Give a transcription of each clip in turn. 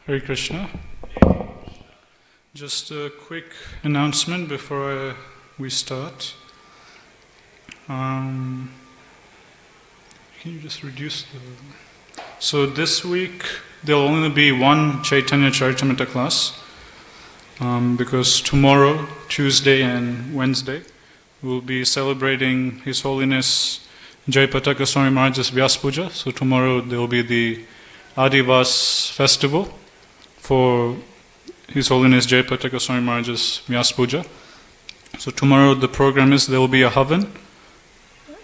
Hare Krishna. Just a quick announcement before we start. Can you just reduce the... So this week there will only be one Caitanya Caritamrta class because tomorrow, Tuesday and Wednesday, we'll be celebrating His Holiness Jayapataka Swami Maharaj's Vyas Puja. So tomorrow there will be the Adivas festival for His Holiness Jayapataka Swami Maharaj's Vyas Puja. So tomorrow the program is there will be a Havan,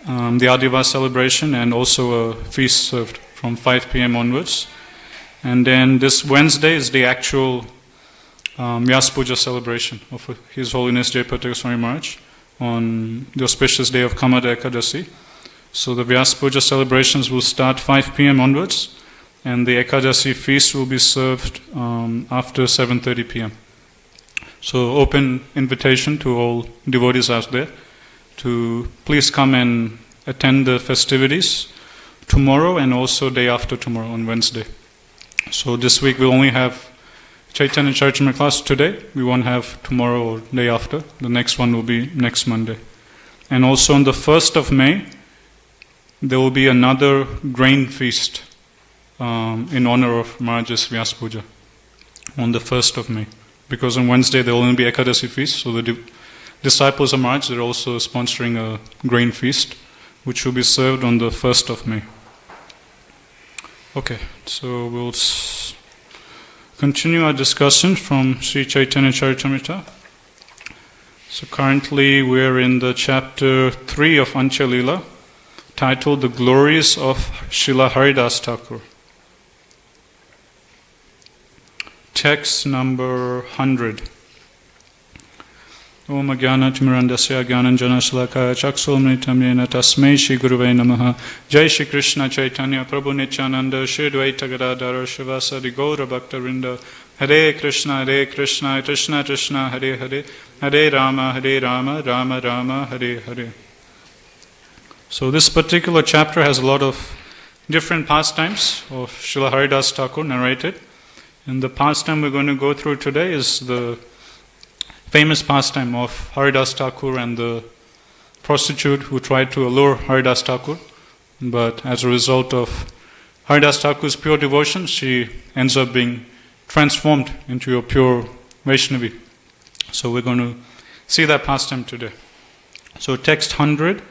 the Adivas celebration, and also a feast served from 5 p.m. onwards. And then this Wednesday is the actual Vyas Puja celebration of His Holiness Jayapataka Swami Maharaj on the auspicious day of Kamada Ekadasi. So the Vyas Puja celebrations will start 5 p.m. onwards, and the Ekadasi feast will be served after 7:30 p.m. So open invitation to all devotees out there to please come and attend the festivities tomorrow and also day after tomorrow on Wednesday. So this week we'll only have Caitanya Caritamrta class today. We won't have tomorrow or day after. The next one will be next Monday. And also on the 1st of May, there will be another grain feast in honor of Maharaj's Vyas Puja on the 1st of May. Because on Wednesday there will only be Ekadasi feast, so the disciples of Maharaj, they're also sponsoring a grain feast, which will be served on the 1st of May. Okay, so we'll continue our discussion from Sri Caitanya Caritamrta. So currently we're in the chapter 3 of Antya Lila, titled The Glories of Srila Haridas Thakur. Text number 100. Om Ajnana Timirandasya Jnananjana Shalakaya Chakshulmritam Yena Tasmai Shri Guruvai Namaha. Jai Shri Krishna Chaitanya Prabhu Nityananda Shri Dvaita Gadadhara Shivasadi Gaura Bhakta Vrinda. Hare Krishna Krishna Krishna Hare Hare Hare Rama Rama Rama Hare Hare. So this particular chapter has a lot of different pastimes of Srila Haridas Thakur narrated. And the pastime we're going to go through today is the famous pastime of Haridas Thakur and the prostitute who tried to allure Haridas Thakur. But as a result of Haridas Thakur's pure devotion, she ends up being transformed into a pure Vaishnavi. So we're going to see that pastime today. So text 100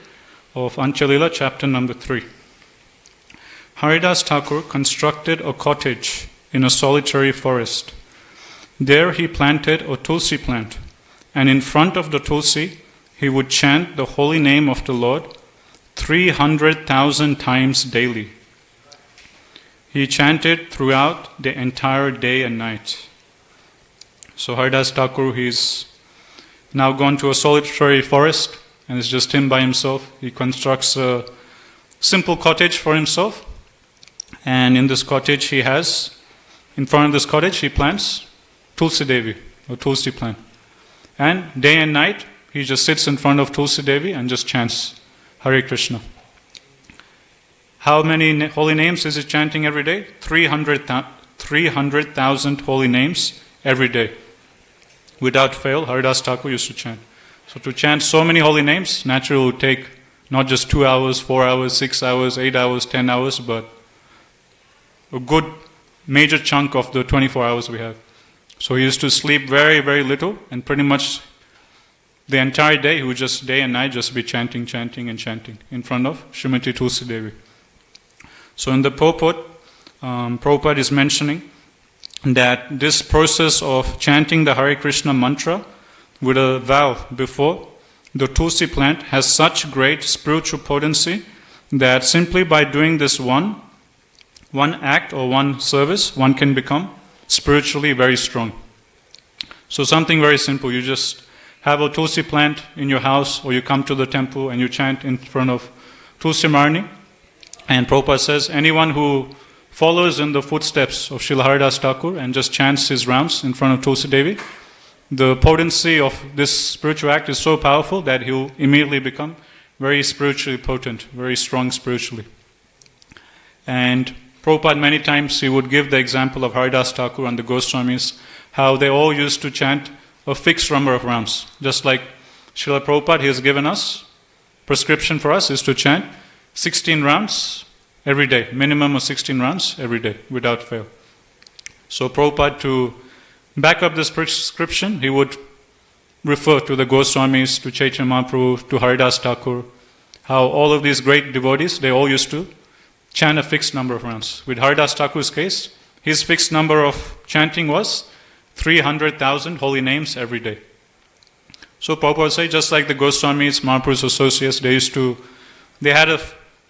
of Antya Lila, chapter number 3. Haridas Thakur constructed a cottage in a solitary forest. There he planted a tulsi plant, and in front of the tulsi he would chant the holy name of the Lord 300,000 times daily. He chanted throughout the entire day and night. So Haridas Thakur, he's now gone to a solitary forest, and it's just him by himself. He constructs a simple cottage for himself, and in this cottage he has, in front of this cottage he plants Tulsi Devi, or Tulsi plant. And day and night he just sits in front of Tulsi Devi and just chants Hare Krishna. How many holy names is he chanting every day? 300,000 holy names every day. Without fail, Haridas Thakur used to chant. So to chant so many holy names, naturally it would take not just 2 hours, 4 hours, 6 hours, 8 hours, 10 hours, but a good major chunk of the 24 hours we have. So he used to sleep very, very little, and pretty much the entire day he would just day and night just be chanting in front of Srimati Tulsi Devi. So in the purport, Prabhupada is mentioning that this process of chanting the Hare Krishna mantra with a vow before the Tulsi plant has such great spiritual potency that simply by doing this one act or one service, one can become spiritually very strong. So something very simple, you just have a Tulsi plant in your house, or you come to the temple and you chant in front of Tulsi Marni. And Prabhupada says, anyone who follows in the footsteps of Srila Haridas Thakur and just chants his rounds in front of Tulsi Devi, the potency of this spiritual act is so powerful that he'll immediately become very spiritually potent, very strong spiritually. And Prabhupada many times he would give the example of Haridas Thakur and the Goswamis, how they all used to chant a fixed number of rounds. Just like Srila Prabhupada, he has given us, prescription for us is to chant 16 rounds every day, minimum of 16 rounds every day, without fail. So Prabhupada, to back up this prescription, he would refer to the Goswamis, to Chaitanya Mahaprabhu, to Haridas Thakur, how all of these great devotees, they all used to chant a fixed number of rounds. With Haridas Thakur's case, his fixed number of chanting was 300,000 holy names every day. So Prabhupada said, just like the Goswamis, Mahaprabhu's associates, they had a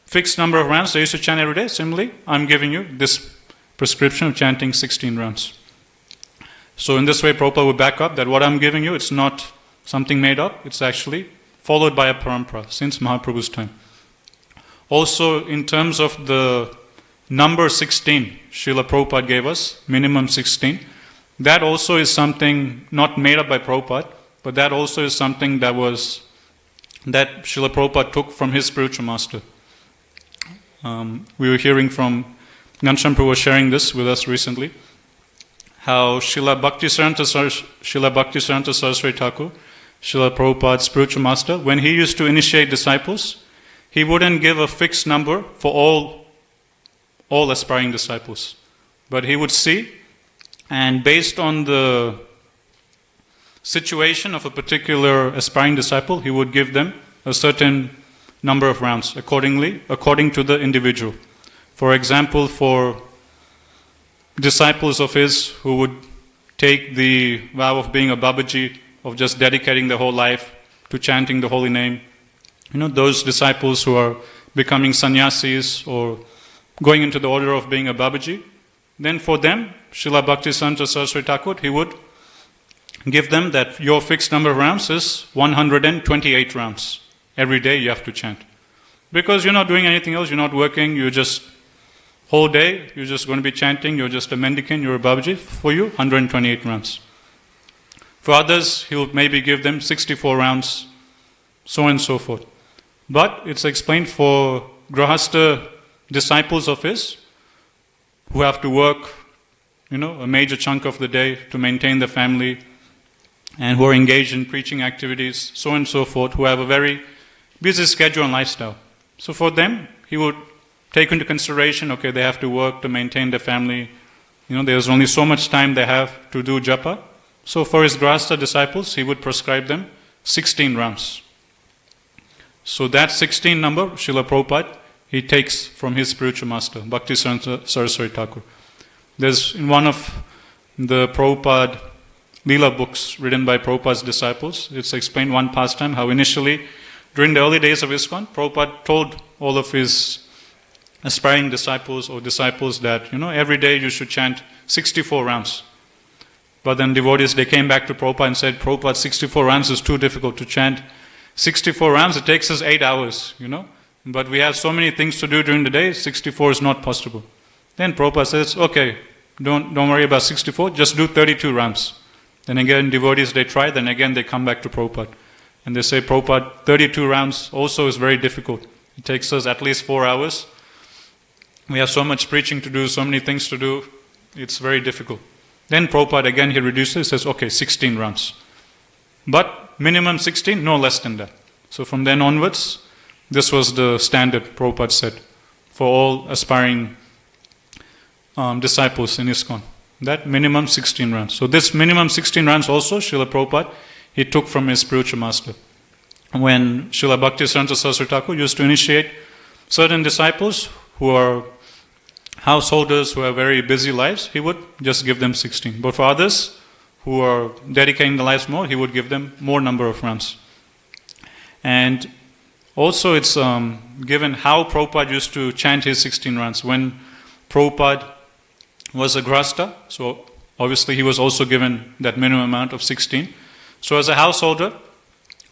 fixed number of rounds they used to chant every day. Similarly, I'm giving you this prescription of chanting 16 rounds. So in this way, Prabhupada would back up that what I'm giving you, it's not something made up, it's actually followed by a parampara since Mahaprabhu's time. Also, in terms of the number 16, Srila Prabhupada gave us, minimum 16, that also is something not made up by Prabhupada, but that also is something that Srila Prabhupada took from his spiritual master. We were hearing from Ghanshyam Prabhu was sharing this with us recently, how Srila Bhaktisiddhanta Saraswati Thakur, Srila Prabhupada's spiritual master, when he used to initiate disciples, he wouldn't give a fixed number for all aspiring disciples. But he would see, and based on the situation of a particular aspiring disciple, he would give them a certain number of rounds according to the individual. For example, for disciples of his who would take the vow of being a Babaji, of just dedicating their whole life to chanting the holy name, those disciples who are becoming sannyasis or going into the order of being a Babaji, then for them, Srila Bhaktisiddhanta Saraswati Thakur, he would give them that your fixed number of rounds is 128 rounds. Every day you have to chant. Because you're not doing anything else, you're not working, you're just whole day, you're just going to be chanting, you're just a mendicant, you're a Babaji, for you, 128 rounds. For others, he'll maybe give them 64 rounds, so on and so forth. But it's explained for Grahastha disciples of his, who have to work, a major chunk of the day to maintain the family, and who are engaged in preaching activities, so on and so forth, who have a very busy schedule and lifestyle. So for them, he would take into consideration, they have to work to maintain their family. There's only so much time they have to do japa. So for his Grahastha disciples, he would prescribe them 16 rounds. So that 16 number, Srila Prabhupada, he takes from his spiritual master, Bhaktisiddhanta Saraswati Thakur. There's in one of the Prabhupada Leela books written by Prabhupada's disciples, it's explained one pastime how initially, during the early days of ISKCON, Prabhupada told all of his aspiring disciples or disciples that, every day you should chant 64 rounds. But then devotees, they came back to Prabhupada and said, Prabhupada, 64 rounds is too difficult to chant. 64 rounds, it takes us 8 hours, But we have so many things to do during the day, 64 is not possible. Then Prabhupada says, okay, don't worry about 64, just do 32 rounds. Then again, devotees, they try, then again they come back to Prabhupada. And they say, Prabhupada, 32 rounds also is very difficult. It takes us at least 4 hours. We have so much preaching to do, so many things to do, it's very difficult. Then Prabhupada again, he reduces, says, okay, 16 rounds. But minimum 16, no less than that. So from then onwards, this was the standard, Prabhupada said, for all aspiring disciples in ISKCON. That minimum 16 rounds. So this minimum 16 rounds also, Srila Prabhupada, he took from his spiritual master. When Srila Bhaktisiddhanta Saraswati Thakur used to initiate certain disciples who are householders, who have very busy lives, he would just give them 16. But for others who are dedicating their lives more, he would give them more number of rounds. And also it's given how Prabhupada used to chant his 16 rounds. When Prabhupada was a Grahastha, so obviously he was also given that minimum amount of 16. So as a householder,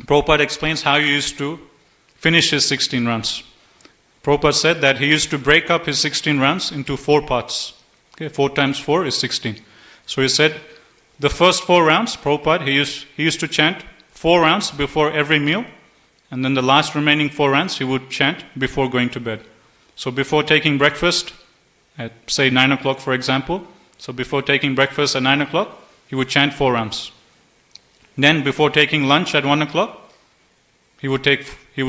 Prabhupada explains how he used to finish his 16 rounds. Prabhupada said that he used to break up his 16 rounds into 4 parts. 4 times 4 is 16. So he said, the first 4 rounds, Prabhupada, he used to chant 4 rounds before every meal, and then the last remaining 4 rounds he would chant before going to bed. So before taking breakfast at say 9 o'clock for example. So before taking breakfast at 9 o'clock, he would chant 4 rounds. Then before taking lunch at 1 o'clock, he would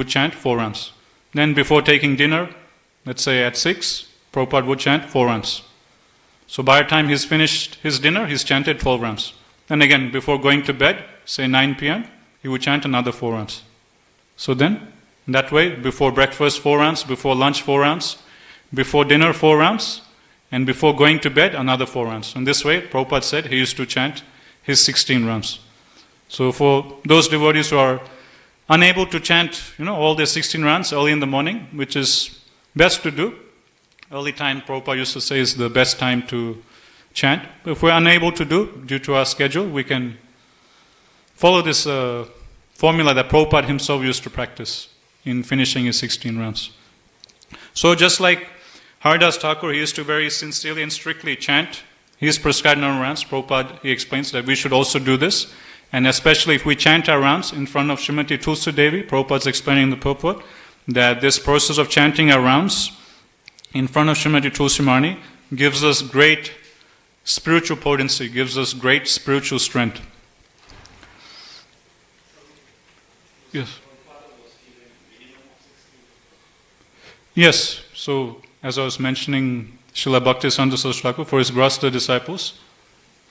chant 4 rounds. Then before taking dinner, let's say at 6, Prabhupada would chant 4 rounds. So by the time he's finished his dinner, he's chanted 12 rounds. Then again, before going to bed, say 9 p.m., he would chant another 4 rounds. So then, that way, before breakfast 4 rounds, before lunch 4 rounds, before dinner 4 rounds, and before going to bed another 4 rounds. And this way, Prabhupada said he used to chant his 16 rounds. So for those devotees who are unable to chant, all their 16 rounds early in the morning, which is best to do, early time, Prabhupada used to say, is the best time to chant. But if we're unable to do, due to our schedule, we can follow this formula that Prabhupada himself used to practice in finishing his 16 rounds. So just like Haridas Thakur, he used to very sincerely and strictly chant his prescribed number of rounds. Prabhupada, he explains that we should also do this. And especially if we chant our rounds in front of Srimati Tulsi Devi, Prabhupada's explaining in the purport that this process of chanting our rounds in front of Srimati Tulsi Mani gives us great spiritual potency, gives us great spiritual strength. Yes. Yes. So, as I was mentioning, Srila Bhaktisiddhanta Saraswati Thakur, for his Grasta disciples,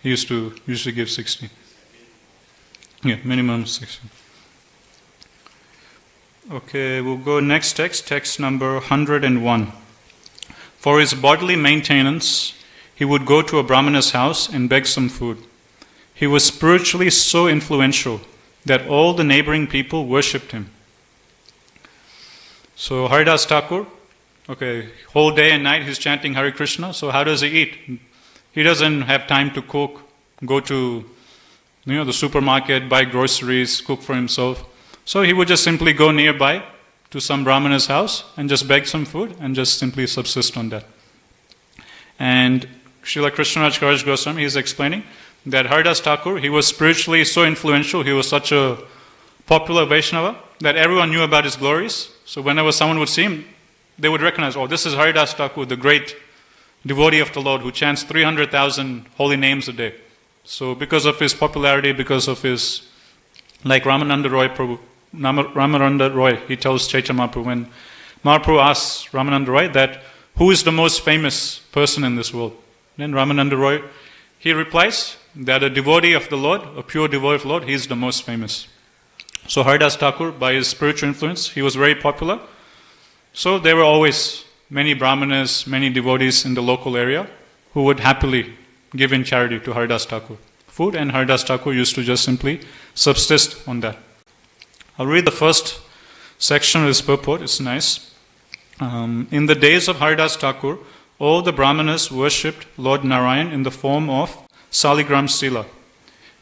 he used to usually give 16. Yeah, minimum 16. Okay, we'll go next text number 101. For his bodily maintenance, he would go to a Brahmana's house and beg some food. He was spiritually so influential that all the neighboring people worshipped him. So Haridas Thakur, whole day and night he's chanting Hare Krishna. So how does he eat? He doesn't have time to cook, go to the supermarket, buy groceries, cook for himself. So he would just simply go nearby to some Brahmana's house and just beg some food and just simply subsist on that. And Srila Krishnaraj Kaviraj Goswami is explaining that Haridas Thakur, he was spiritually so influential, he was such a popular Vaishnava that everyone knew about his glories. So whenever someone would see him, they would recognize, this is Haridas Thakur, the great devotee of the Lord who chants 300,000 holy names a day. So because of his popularity, because of his, like Ramananda Roy Prabhu, Ramananda Roy, he tells Chaitanya Mahaprabhu, when Mahaprabhu asks Ramananda Roy that, who is the most famous person in this world? Then Ramananda Roy, he replies that a devotee of the Lord, a pure devotee of the Lord, he is the most famous. So Haridas Thakur, by his spiritual influence, he was very popular. So there were always many brahmanas, many devotees in the local area who would happily give in charity to Haridas Thakur food, and Haridas Thakur used to just simply subsist on that. I'll read the first section of this purport, it's nice. In the days of Haridas Thakur, all the brahmanas worshipped Lord Narayan in the form of Saligram Sila.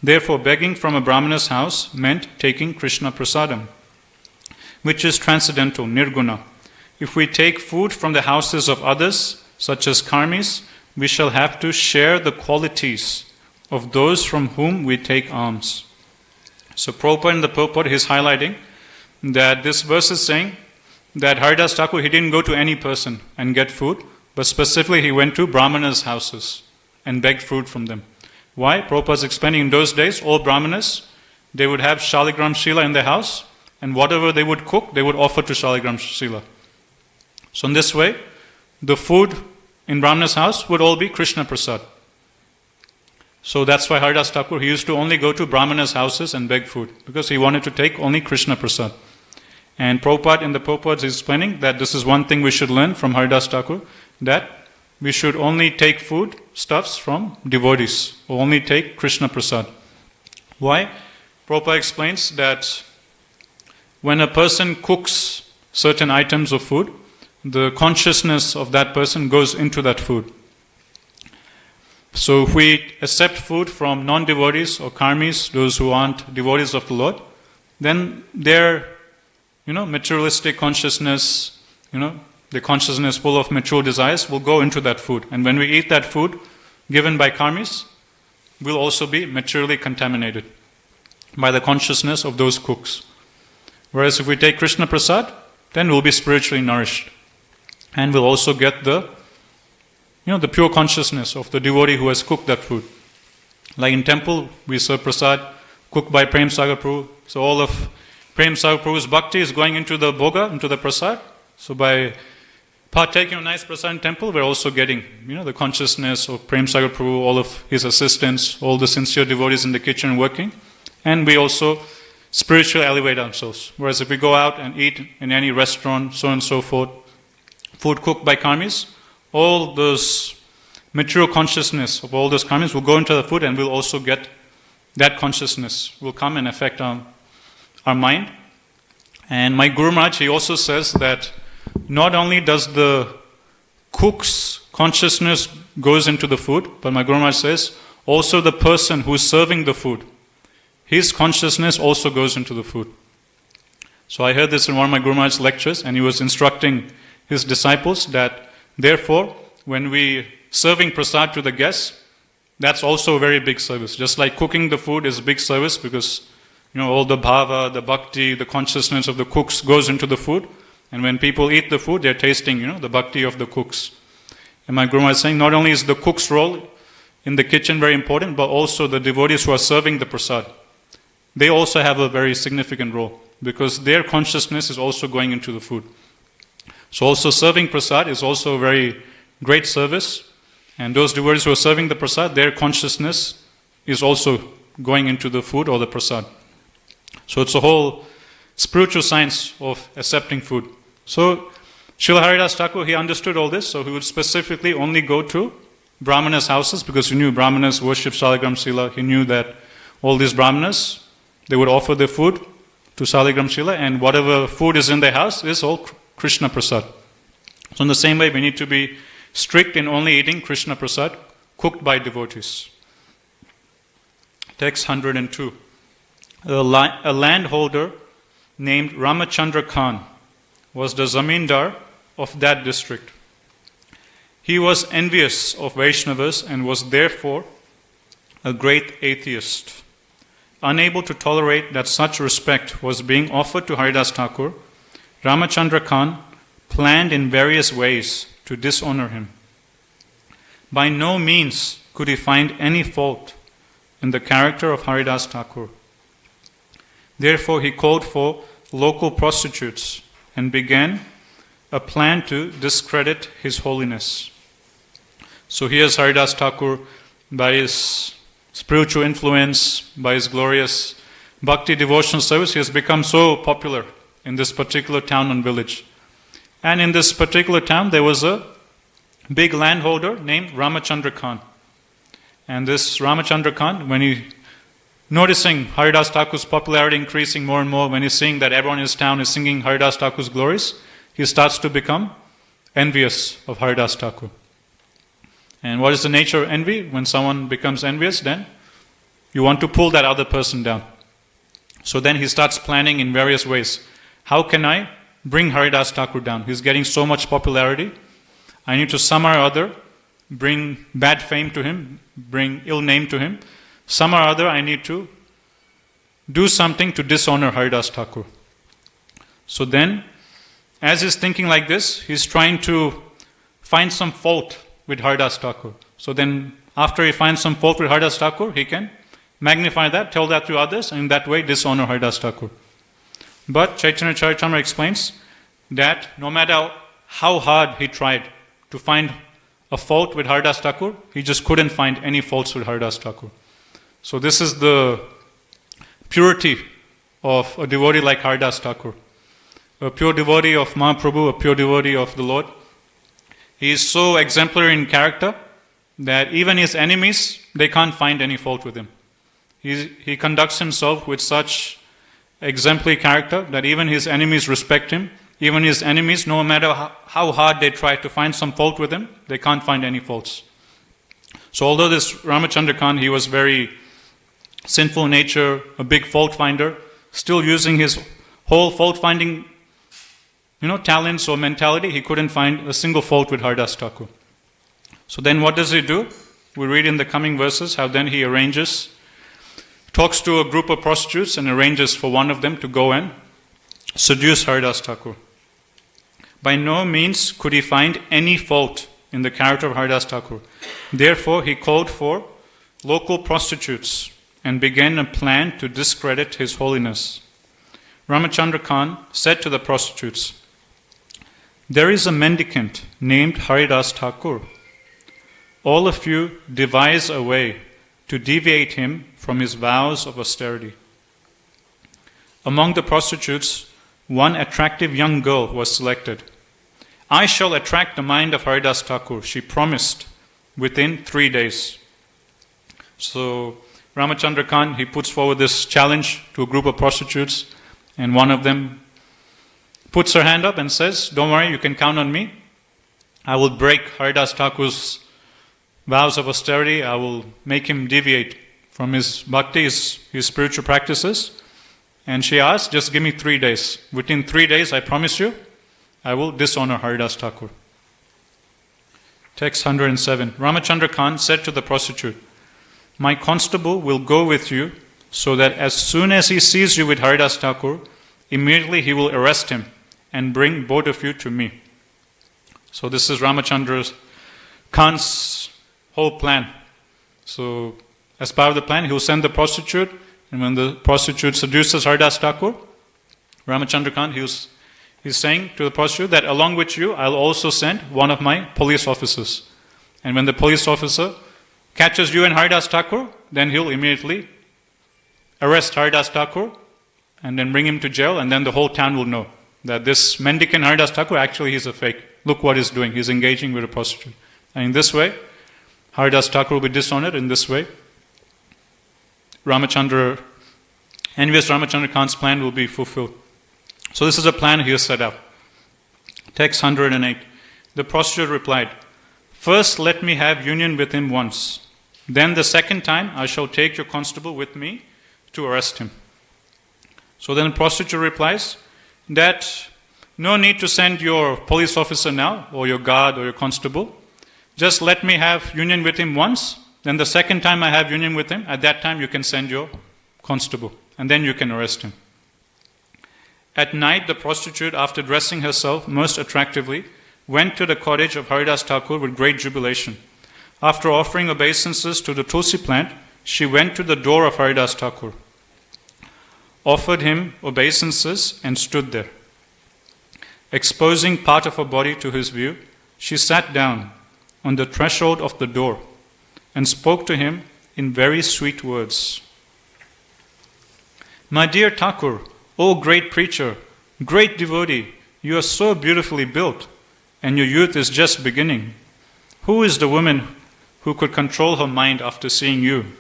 Therefore, begging from a brahmana's house meant taking Krishna Prasadam, which is transcendental, nirguna. If we take food from the houses of others, such as karmis, we shall have to share the qualities of those from whom we take alms. So Prabhupada in the purport is highlighting that this verse is saying that Haridas Thakur, he didn't go to any person and get food, but specifically he went to brahmanas' houses and begged food from them. Why? Prabhupada is explaining in those days, all brahmanas, they would have Shaligram Shila in their house, and whatever they would cook, they would offer to Shaligram Shila. So in this way, the food in Brahmana's house would all be Krishna Prasad. So that's why Haridas Thakur, he used to only go to Brahmana's houses and beg food, because he wanted to take only Krishna Prasad. And Prabhupada in the purports is explaining that this is one thing we should learn from Haridas Thakur, that we should only take food, stuffs from devotees, or only take Krishna Prasad. Why? Prabhupada explains that when a person cooks certain items of food, the consciousness of that person goes into that food. So if we accept food from non-devotees or karmis, those who aren't devotees of the Lord, then their materialistic consciousness, the consciousness full of material desires will go into that food. And when we eat that food given by karmis, we'll also be materially contaminated by the consciousness of those cooks. Whereas if we take Krishna Prasad, then we'll be spiritually nourished. And we'll also get the the pure consciousness of the devotee who has cooked that food. Like in temple, we serve prasad cooked by Prem Sagar Prabhu. So all of Prem Sagar Prabhu's bhakti is going into the bhoga, into the prasad. So by partaking of nice prasad in temple, we're also getting, the consciousness of Prem Sagar Prabhu, all of his assistants, all the sincere devotees in the kitchen working. And we also spiritually elevate ourselves. Whereas if we go out and eat in any restaurant, so on and so forth, food cooked by karmis, all those material consciousness of all those karmis will go into the food, and we'll also get that consciousness will come and affect our mind. And my Guru Maharaj, he also says that not only does the cook's consciousness goes into the food, but my Guru Maharaj says also the person who's serving the food, his consciousness also goes into the food. So I heard this in one of my Guru Maharaj's lectures, and he was instructing his disciples that therefore when we serving prasad to the guests, that's also a very big service. Just like cooking the food is a big service because all the bhava, the bhakti, the consciousness of the cooks goes into the food. And when people eat the food, they're tasting, the bhakti of the cooks. And my Guru Maharaj is saying, not only is the cook's role in the kitchen very important, but also the devotees who are serving the prasad. They also have a very significant role because their consciousness is also going into the food. So also serving prasad is also a very great service. And those devotees who are serving the prasad, their consciousness is also going into the food or the prasad. So it's a whole spiritual science of accepting food. So Srila Haridas Thakur, he understood all this, so he would specifically only go to Brahmanas' houses because he knew Brahmanas worship Saligram Sila. He knew that all these Brahmanas, they would offer their food to Saligram Sila, and whatever food is in their house is all Krishna Prasad. So in the same way, we need to be strict in only eating Krishna Prasad cooked by devotees. Text 102. A landholder named Ramachandra Khan was the zamindar of that district. He was envious of Vaishnavas and was therefore a great atheist. Unable to tolerate that such respect was being offered to Haridas Thakur, Ramachandra Khan planned in various ways to dishonor him. By no means could he find any fault in the character of Haridas Thakur. Therefore, he called for local prostitutes and began a plan to discredit his holiness. So here's Haridas Thakur, by his spiritual influence, by his glorious bhakti devotional service, he has become so popular in this particular town and village. And in this particular town, there was a big landholder named Ramachandra Khan. And this Ramachandra Khan, when he noticing Haridas Thakur's popularity increasing more and more, when he's seeing that everyone in his town is singing Haridas Thakur's glories, he starts to become envious of Haridas Thakur. And what is the nature of envy? When someone becomes envious, then you want to pull that other person down. So then he starts planning in various ways. How can I bring Haridas Thakur down? He's getting so much popularity. I need to somehow or other bring bad fame to him, bring ill name to him. Somehow or other I need to do something to dishonor Haridas Thakur. So then, as he's thinking like this, he's trying to find some fault with Haridas Thakur. So then, after he finds some fault with Haridas Thakur, he can magnify that, tell that to others, and in that way dishonor Haridas Thakur. But Caitanya Caritamrta explains that no matter how hard he tried to find a fault with Haridas Thakur, he just couldn't find any faults with Haridas Thakur. So this is the purity of a devotee like Haridas Thakur. A pure devotee of Mahaprabhu, a pure devotee of the Lord. He is so exemplary in character that even his enemies, they can't find any fault with him. He conducts himself with such exemplary character that even his enemies respect him. Even his enemies, no matter how hard they try to find some fault with him, they can't find any faults. So although this Ramachandra Khan, he was very sinful in nature, a big fault finder, still using his whole fault finding talents or mentality, he couldn't find a single fault with Haridas Thakur. So then what does he do? We read in the coming verses how then he talks to a group of prostitutes and arranges for one of them to go and seduce Haridas Thakur. By no means could he find any fault in the character of Haridas Thakur. Therefore, he called for local prostitutes and began a plan to discredit His Holiness. Ramachandra Khan said to the prostitutes, "There is a mendicant named Haridas Thakur. All of you devise a way to deviate him from his vows of austerity." Among the prostitutes, one attractive young girl was selected. "I shall attract the mind of Haridas Thakur," she promised, within 3 days. So Ramachandra Khan, he puts forward this challenge to a group of prostitutes, and one of them puts her hand up and says, "Don't worry, you can count on me. I will break Haridas Thakur's vows of austerity. I will make him deviate from his bhakti, his spiritual practices." And she asked, "Just give me 3 days. Within 3 days, I promise you, I will dishonor Haridas Thakur." Text 107. Ramachandra Khan said to the prostitute, "My constable will go with you so that as soon as he sees you with Haridas Thakur, immediately he will arrest him and bring both of you to me." So this is Ramachandra Khan's whole plan. So as part of the plan, he will send the prostitute, and when the prostitute seduces Haridas Thakur, Ramachandra Khan, he's saying to the prostitute that along with you, I'll also send one of my police officers. And when the police officer catches you and Haridas Thakur, then he'll immediately arrest Haridas Thakur and then bring him to jail, and then the whole town will know that this mendicant Haridas Thakur, actually he's a fake. Look what he's doing. He's engaging with a prostitute. And in this way, Haridas Thakur will be dishonored. In this way, envious Ramachandra Khan's plan will be fulfilled. So this is a plan he has set up. Text 108. The prostitute replied, "First let me have union with him once. Then the second time I shall take your constable with me to arrest him." So then the prostitute replies that no need to send your police officer now, or your guard or your constable. Just let me have union with him once. Then the second time I have union with him, at that time you can send your constable, and then you can arrest him. At night, the prostitute, after dressing herself most attractively, went to the cottage of Haridas Thakur with great jubilation. After offering obeisances to the tulsi plant, she went to the door of Haridas Thakur, offered him obeisances, and stood there. Exposing part of her body to his view, she sat down on the threshold of the door and spoke to him in very sweet words. "My dear Thakur, O great preacher, great devotee, you are so beautifully built, and your youth is just beginning. Who is the woman who could control her mind after seeing you?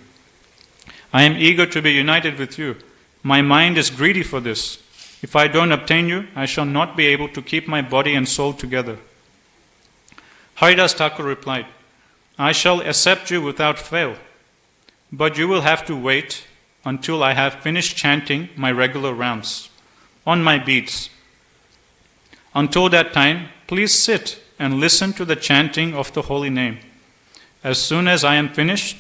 I am eager to be united with you. My mind is greedy for this. If I don't obtain you, I shall not be able to keep my body and soul together." Haridas Thakur replied, "I shall accept you without fail, but you will have to wait until I have finished chanting my regular rounds on my beads. Until that time, please sit and listen to the chanting of the holy name. As soon as I am finished,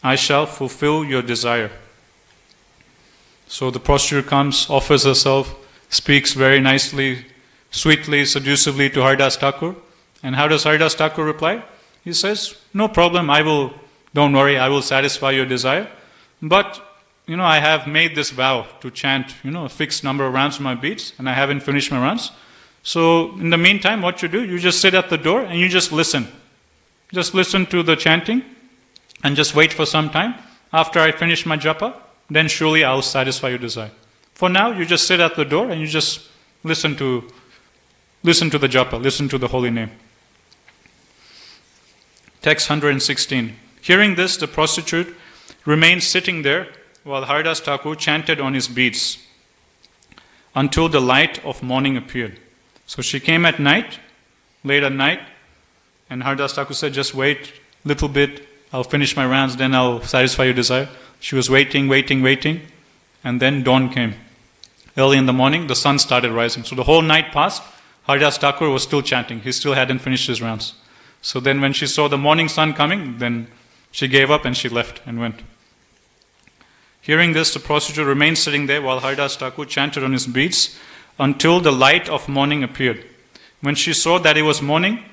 I shall fulfill your desire." So the prostitute comes, offers herself, speaks very nicely, sweetly, seductively to Haridas Thakur. And how does Haridas Thakur reply? He says, "No problem, don't worry, I will satisfy your desire. But I have made this vow to chant, a fixed number of rounds of my beads, and I haven't finished my rounds. So in the meantime, what you do, you just sit at the door and you just listen. Just listen to the chanting and just wait for some time. After I finish my japa, then surely I will satisfy your desire. For now, you just sit at the door and you just listen to the japa, listen to the holy name." Text 116. Hearing this, the prostitute remained sitting there while Haridas Thakur chanted on his beads until the light of morning appeared. So she came at night, late at night, and Haridas Thakur said, "Just wait a little bit, I'll finish my rounds, then I'll satisfy your desire." She was waiting, and then dawn came. Early in the morning, the sun started rising. So the whole night passed, Haridas Thakur was still chanting. He still hadn't finished his rounds. So then when she saw the morning sun coming, then she gave up and she left and went. Hearing this, the prostitute remained sitting there while Haridas Thakur chanted on his beads until the light of morning appeared. When she saw that it was morning,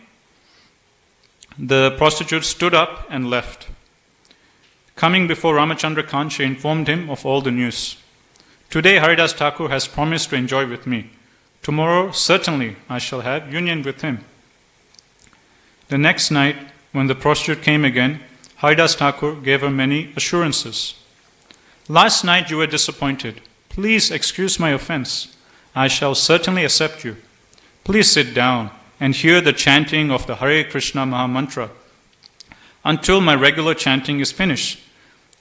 the prostitute stood up and left. Coming before Ramachandra Khan, she informed him of all the news. Today Haridas Thakur has promised to enjoy with me. Tomorrow, certainly, I shall have union with him. The next night, when the prostitute came again, Haridas Thakur gave her many assurances. Last night you were disappointed. Please excuse my offense. I shall certainly accept you. Please sit down and hear the chanting of the Hare Krishna Mahamantra until my regular chanting is finished.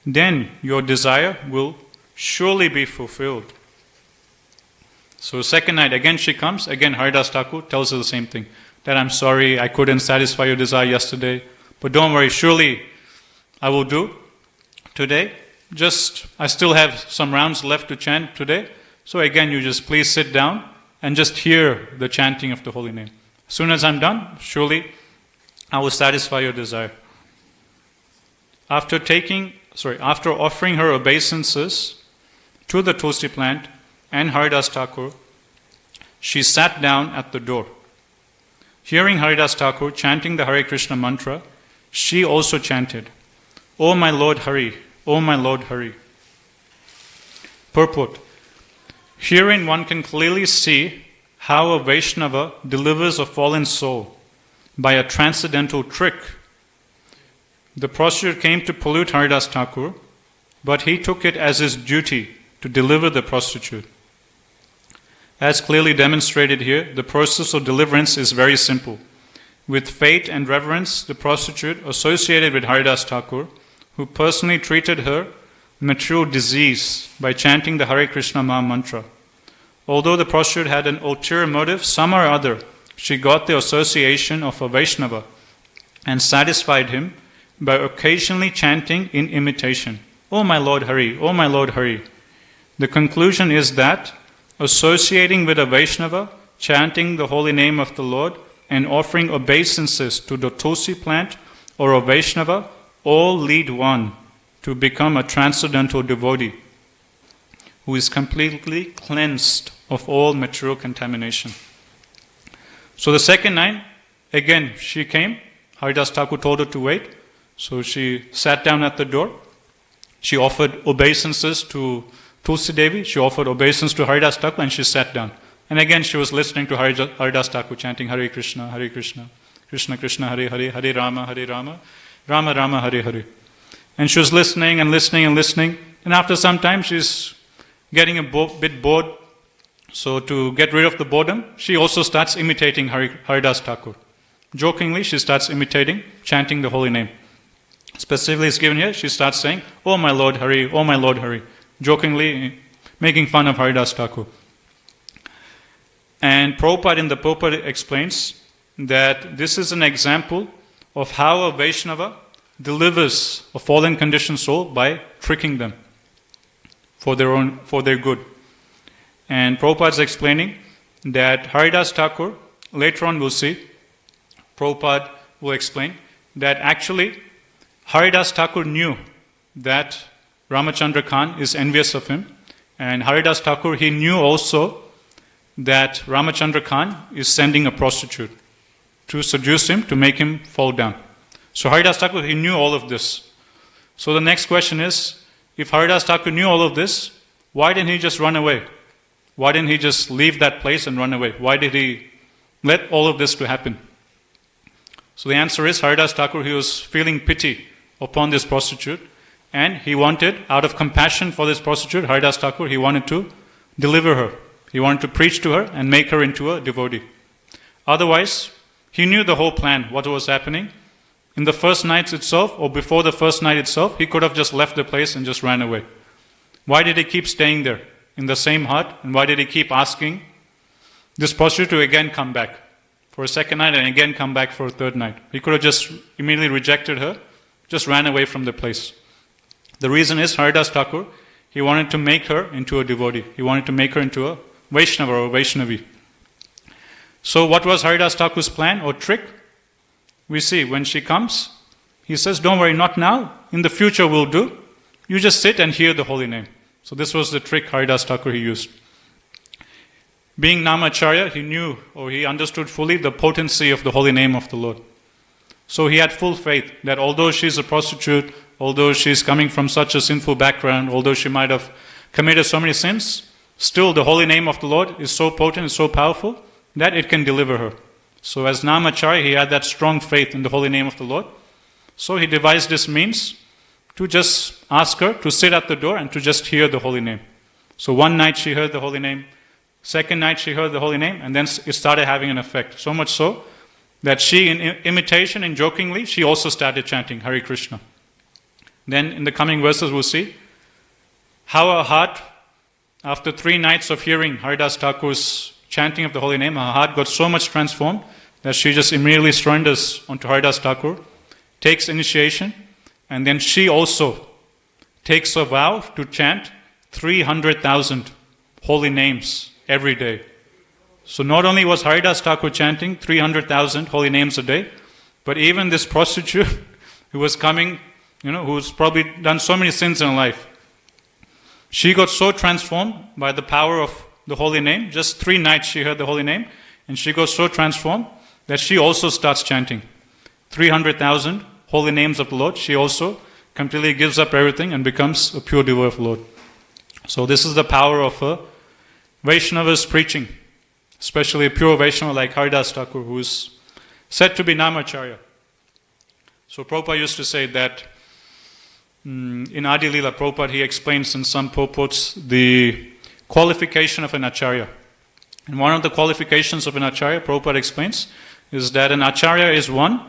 Then your desire will surely be fulfilled. So second night, again she comes, again Haridas Thakur tells her the same thing, that I'm sorry, I couldn't satisfy your desire yesterday, but don't worry, surely I will do today. I still have some rounds left to chant today, so again you just please sit down and just hear the chanting of the holy name. As soon as I'm done, surely I will satisfy your desire. After offering her obeisances to the tulsi plant and Haridas Thakur, she sat down at the door. Hearing Haridas Thakur chanting the Hare Krishna mantra, she also chanted, O my Lord Hari, O my Lord Hari. Purport. Herein one can clearly see how a Vaishnava delivers a fallen soul by a transcendental trick. The prostitute came to pollute Haridas Thakur, but he took it as his duty to deliver the prostitute. As clearly demonstrated here, the process of deliverance is very simple. With faith and reverence, the prostitute associated with Haridas Thakur, who personally treated her material disease by chanting the Hare Krishna Maha Mantra. Although the prostitute had an ulterior motive, some or other, she got the association of a Vaishnava and satisfied him by occasionally chanting in imitation, O my Lord Hari, O my Lord Hari. The conclusion is that associating with a Vaishnava, chanting the holy name of the Lord, and offering obeisances to the tulsi plant or a Vaishnava all lead one to become a transcendental devotee who is completely cleansed of all material contamination. So the second night, again she came. Haridas Thakur told her to wait. So she sat down at the door. She offered obeisances to Tulsi Devi, she offered obeisance to Haridas Thakur, and she sat down. And again she was listening to Haridas Thakur chanting Hare Krishna, Krishna Krishna, Hare Hare, Hare Rama, Rama Rama, Hare Hare. And she was listening and listening and listening. And after some time she's getting a bit bored. So to get rid of the boredom, she also starts imitating Haridas Thakur. Jokingly, she starts imitating, chanting the holy name. Specifically it's given here, she starts saying, O my Lord Hari, O my Lord Hari. Jokingly making fun of Haridas Thakur. And Prabhupada in the Prabhupada explains that this is an example of how a Vaishnava delivers a fallen conditioned soul by tricking them for their good. And Prabhupada is explaining that Haridas Thakur, later on we'll see, Prabhupada will explain that actually Haridas Thakur knew that Ramachandra Khan is envious of him, and Haridas Thakur, he knew also that Ramachandra Khan is sending a prostitute to seduce him, to make him fall down. So Haridas Thakur, he knew all of this. So the next question is, if Haridas Thakur knew all of this, why didn't he just run away? Why didn't he just leave that place and run away? Why did he let all of this to happen? So the answer is, Haridas Thakur, he was feeling pity upon this prostitute, and he wanted, out of compassion for this prostitute, Haridas Thakur, he wanted to deliver her. He wanted to preach to her and make her into a devotee. Otherwise, he knew the whole plan, what was happening. In the first night itself, or before the first night itself, he could have just left the place and just ran away. Why did he keep staying there in the same hut? And why did he keep asking this prostitute to again come back for a second night and again come back for a third night? He could have just immediately rejected her, just ran away from the place. The reason is Haridas Thakur, he wanted to make her into a devotee. He wanted to make her into a Vaishnava or a Vaishnavi. So what was Haridas Thakur's plan or trick? We see when she comes, he says, don't worry, not now. In the future we'll do. You just sit and hear the holy name. So this was the trick Haridas Thakur he used. Being Namacharya, he knew or he understood fully the potency of the holy name of the Lord. So he had full faith that although she's a prostitute, although she's coming from such a sinful background, although she might have committed so many sins, still the holy name of the Lord is so potent, is so powerful, that it can deliver her. So as Namacharya, he had that strong faith in the holy name of the Lord. So he devised this means to just ask her to sit at the door and to just hear the holy name. So one night she heard the holy name, second night she heard the holy name, and then it started having an effect. So much so that she, in imitation and jokingly, she also started chanting Hare Krishna. Then in the coming verses we'll see how her heart, after 3 nights of hearing Haridas Thakur's chanting of the holy name, her heart got so much transformed that she just immediately surrenders onto Haridas Thakur, takes initiation, and then she also takes a vow to chant 300,000 holy names every day. So not only was Haridas Thakur chanting 300,000 holy names a day, but even this prostitute who was coming, who's probably done so many sins in her life, she got so transformed by the power of the holy name. Just 3 nights she heard the holy name, and she got so transformed that she also starts chanting 300,000 holy names of the Lord. She also completely gives up everything and becomes a pure devotee of the Lord. So this is the power of a Vaishnava's preaching, especially a pure Vaishnava like Haridas Thakur, who is said to be Namacharya. So Prabhupada used to say that in Adi Lila, Prabhupada, he explains in some purports the qualification of an Acharya. And one of the qualifications of an Acharya, Prabhupada explains, is that an Acharya is one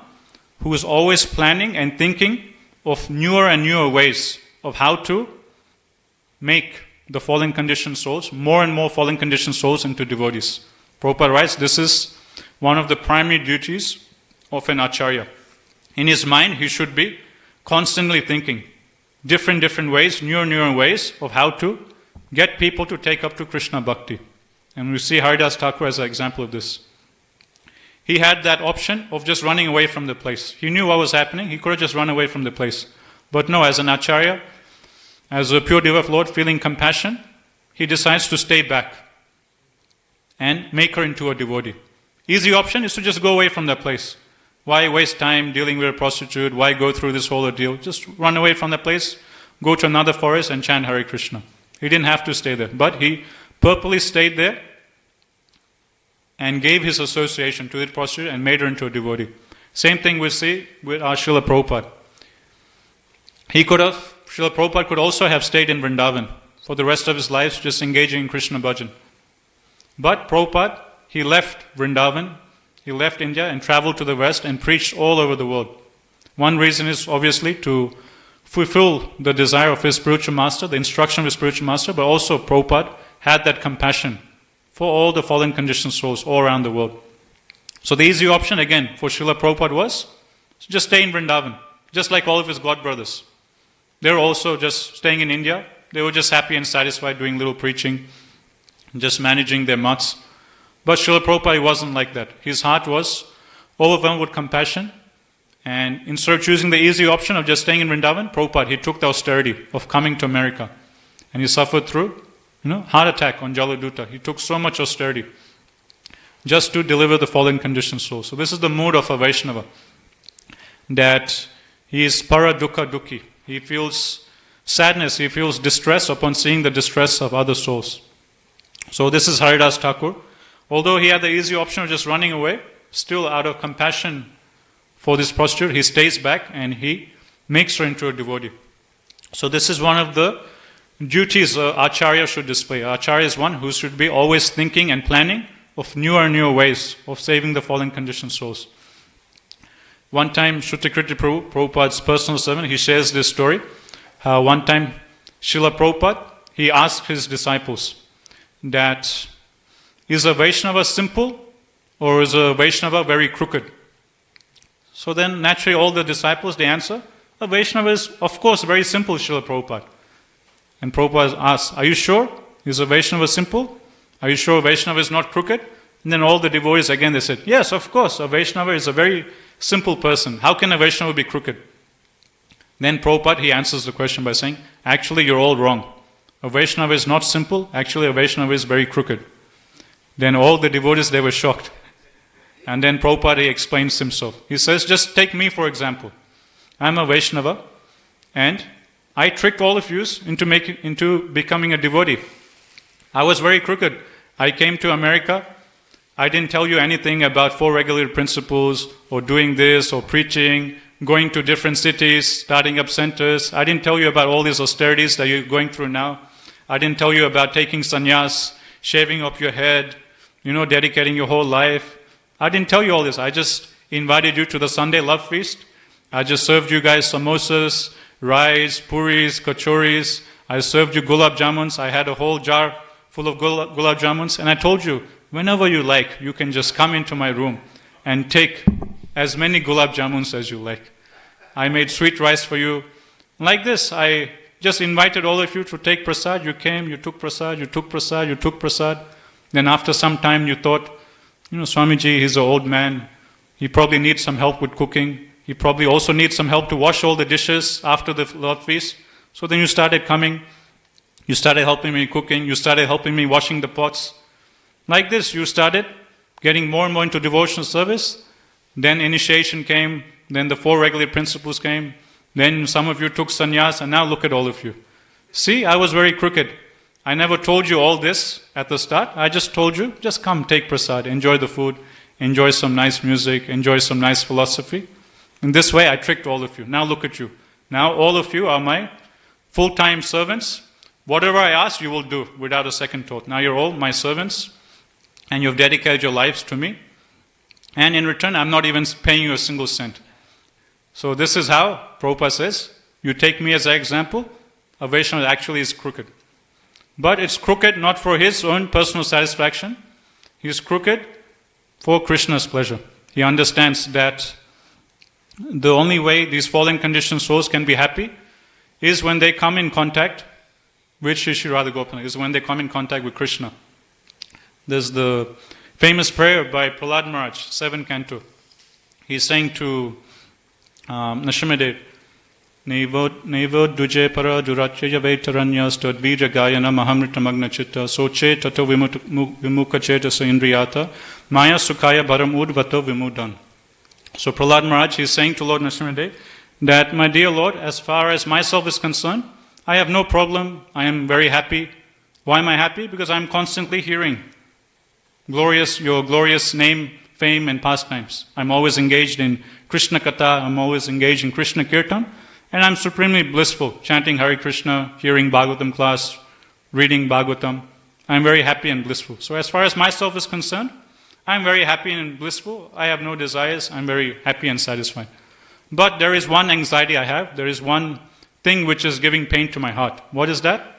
who is always planning and thinking of newer and newer ways of how to make the fallen conditioned souls, more and more fallen conditioned souls into devotees. Prabhupada writes, this is one of the primary duties of an Acharya. In his mind, he should be constantly thinking different ways, newer ways of how to get people to take up to Krishna Bhakti. And we see Haridas Thakur as an example of this. He had that option of just running away from the place. He knew what was happening. He could have just run away from the place. But no, as an Acharya, as a pure devotee of Lord, feeling compassion, he decides to stay back and make her into a devotee. Easy option is to just go away from that place. Why waste time dealing with a prostitute? Why go through this whole ordeal? Just run away from that place, go to another forest and chant Hare Krishna. He didn't have to stay there, but he purposely stayed there and gave his association to the prostitute and made her into a devotee. Same thing we see with our Srila Prabhupada. Srila Prabhupada could also have stayed in Vrindavan for the rest of his life, just engaging in Krishna bhajan. But Prabhupada, he left Vrindavan, he left India and traveled to the West and preached all over the world. One reason is obviously to fulfill the desire of his spiritual master, the instruction of his spiritual master, but also Prabhupada had that compassion for all the fallen conditioned souls all around the world. So the easy option again for Srila Prabhupada was just stay in Vrindavan, just like all of his god brothers. They were also just staying in India. They were just happy and satisfied doing little preaching, just managing their mats. But Srila Prabhupada wasn't like that. His heart was overwhelmed with compassion. And instead of choosing the easy option of just staying in Vrindavan, Prabhupada, he took the austerity of coming to America. And he suffered through, heart attack on Jaladuta. He took so much austerity just to deliver the fallen conditioned soul. So this is the mood of a Vaishnava. That he is para dukkha dukhi. He feels sadness, he feels distress upon seeing the distress of other souls. So this is Haridas Thakur. Although he had the easy option of just running away, still out of compassion for this prostitute, he stays back and he makes her into a devotee. So this is one of the duties Acharya should display. Acharya is one who should be always thinking and planning of newer and newer ways of saving the fallen conditioned souls. One time, Shrutikritti Prabhu, Prabhupada's personal servant, he shares this story. One time, Srila Prabhupada, he asked his disciples that, is a Vaishnava simple or is a Vaishnava very crooked? So then, naturally, all the disciples, they answer, a Vaishnava is, of course, very simple, Srila Prabhupada. And Prabhupada asks, are you sure? Is a Vaishnava simple? Are you sure a Vaishnava is not crooked? And then all the devotees, again, they said, yes, of course, a Vaishnava is a very simple person. How can a Vaishnava be crooked? Then Prabhupada, he answers the question by saying, actually, you're all wrong. A Vaishnava is not simple. Actually, a Vaishnava is very crooked. Then all the devotees, they were shocked. And then Prabhupada explains himself. He says, just take me for example. I'm a Vaishnava and I tricked all of you into becoming a devotee. I was very crooked. I came to America. I didn't tell you anything about four regulated principles or doing this or preaching, going to different cities, starting up centers. I didn't tell you about all these austerities that you're going through now. I didn't tell you about taking sannyas, shaving up your head, dedicating your whole life. I didn't tell you all this. I just invited you to the Sunday love feast. I just served you guys samosas, rice, puris, kachoris. I served you gulab jamuns. I had a whole jar full of gulab jamuns. And I told you, whenever you like, you can just come into my room and take as many gulab jamuns as you like. I made sweet rice for you. Like this, I just invited all of you to take prasad. You came, you took prasad, you took prasad, you took prasad. Then after some time you thought, Swamiji, he's an old man. He probably needs some help with cooking. He probably also needs some help to wash all the dishes after the love feast. So then you started coming. You started helping me cooking. You started helping me washing the pots. Like this, you started getting more and more into devotional service. Then initiation came. Then the four regulated principles came. Then some of you took sannyas, and now look at all of you. See, I was very crooked. I never told you all this at the start. I just told you, just come, take prasad, enjoy the food, enjoy some nice music, enjoy some nice philosophy. In this way, I tricked all of you. Now look at you. Now all of you are my full-time servants. Whatever I ask, you will do without a second thought. Now you're all my servants, and you've dedicated your lives to me. And in return, I'm not even paying you a single cent. So this is how Prabhupada says, you take me as an example, a Vaishnava actually is crooked. But it's crooked not for his own personal satisfaction. He's crooked for Krishna's pleasure. He understands that the only way these fallen conditioned souls can be happy is when they come in contact with Shri Shri Radha Gopala, is when they come in contact with Krishna. There's the famous prayer by Prahlad Maharaj, 7th canto. He's saying to Nrsimhadev, Nevo duje para durachya vaitaranyas tadvija gayana mahamrita magna chitta soche tato vimuka chetasa indriyata maya sukhaya bharam udvato vimudan. So Prahlad Maharaj is saying to Lord Nrsimhadev that, my dear Lord, as far as myself is concerned, I have no problem. I am very happy. Why am I happy? Because I am constantly hearing your glorious name, fame and pastimes. I'm always engaged in Krishna Katha. I'm always engaged in Krishna Kirtan. And I'm supremely blissful, chanting Hare Krishna, hearing Bhagavatam class, reading Bhagavatam. I'm very happy and blissful. So as far as myself is concerned, I'm very happy and blissful. I have no desires. I'm very happy and satisfied. But there is one anxiety I have. There is one thing which is giving pain to my heart. What is that?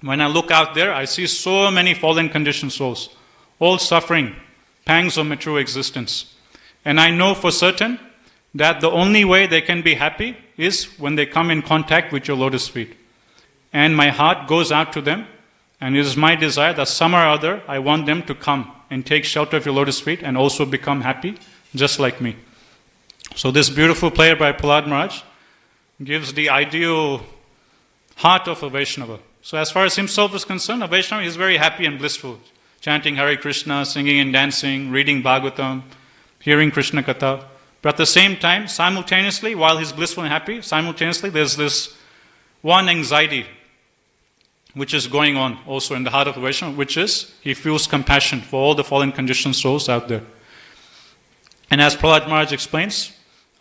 When I look out there, I see so many fallen conditioned souls, all suffering, pangs of material existence. And I know for certain that the only way they can be happy is when they come in contact with your lotus feet. And my heart goes out to them, and it is my desire that somehow or other I want them to come and take shelter of your lotus feet and also become happy, just like me. So this beautiful prayer by Prahlad Maharaj gives the ideal heart of a Vaishnava. So as far as himself is concerned, a Vaishnava is very happy and blissful, chanting Hare Krishna, singing and dancing, reading Bhagavatam, hearing Krishna Katha. But at the same time, simultaneously, while he's blissful and happy, simultaneously there's this one anxiety which is going on also in the heart of a Vaishnava, which is he feels compassion for all the fallen conditioned souls out there. And as Prahlad Maharaj explains,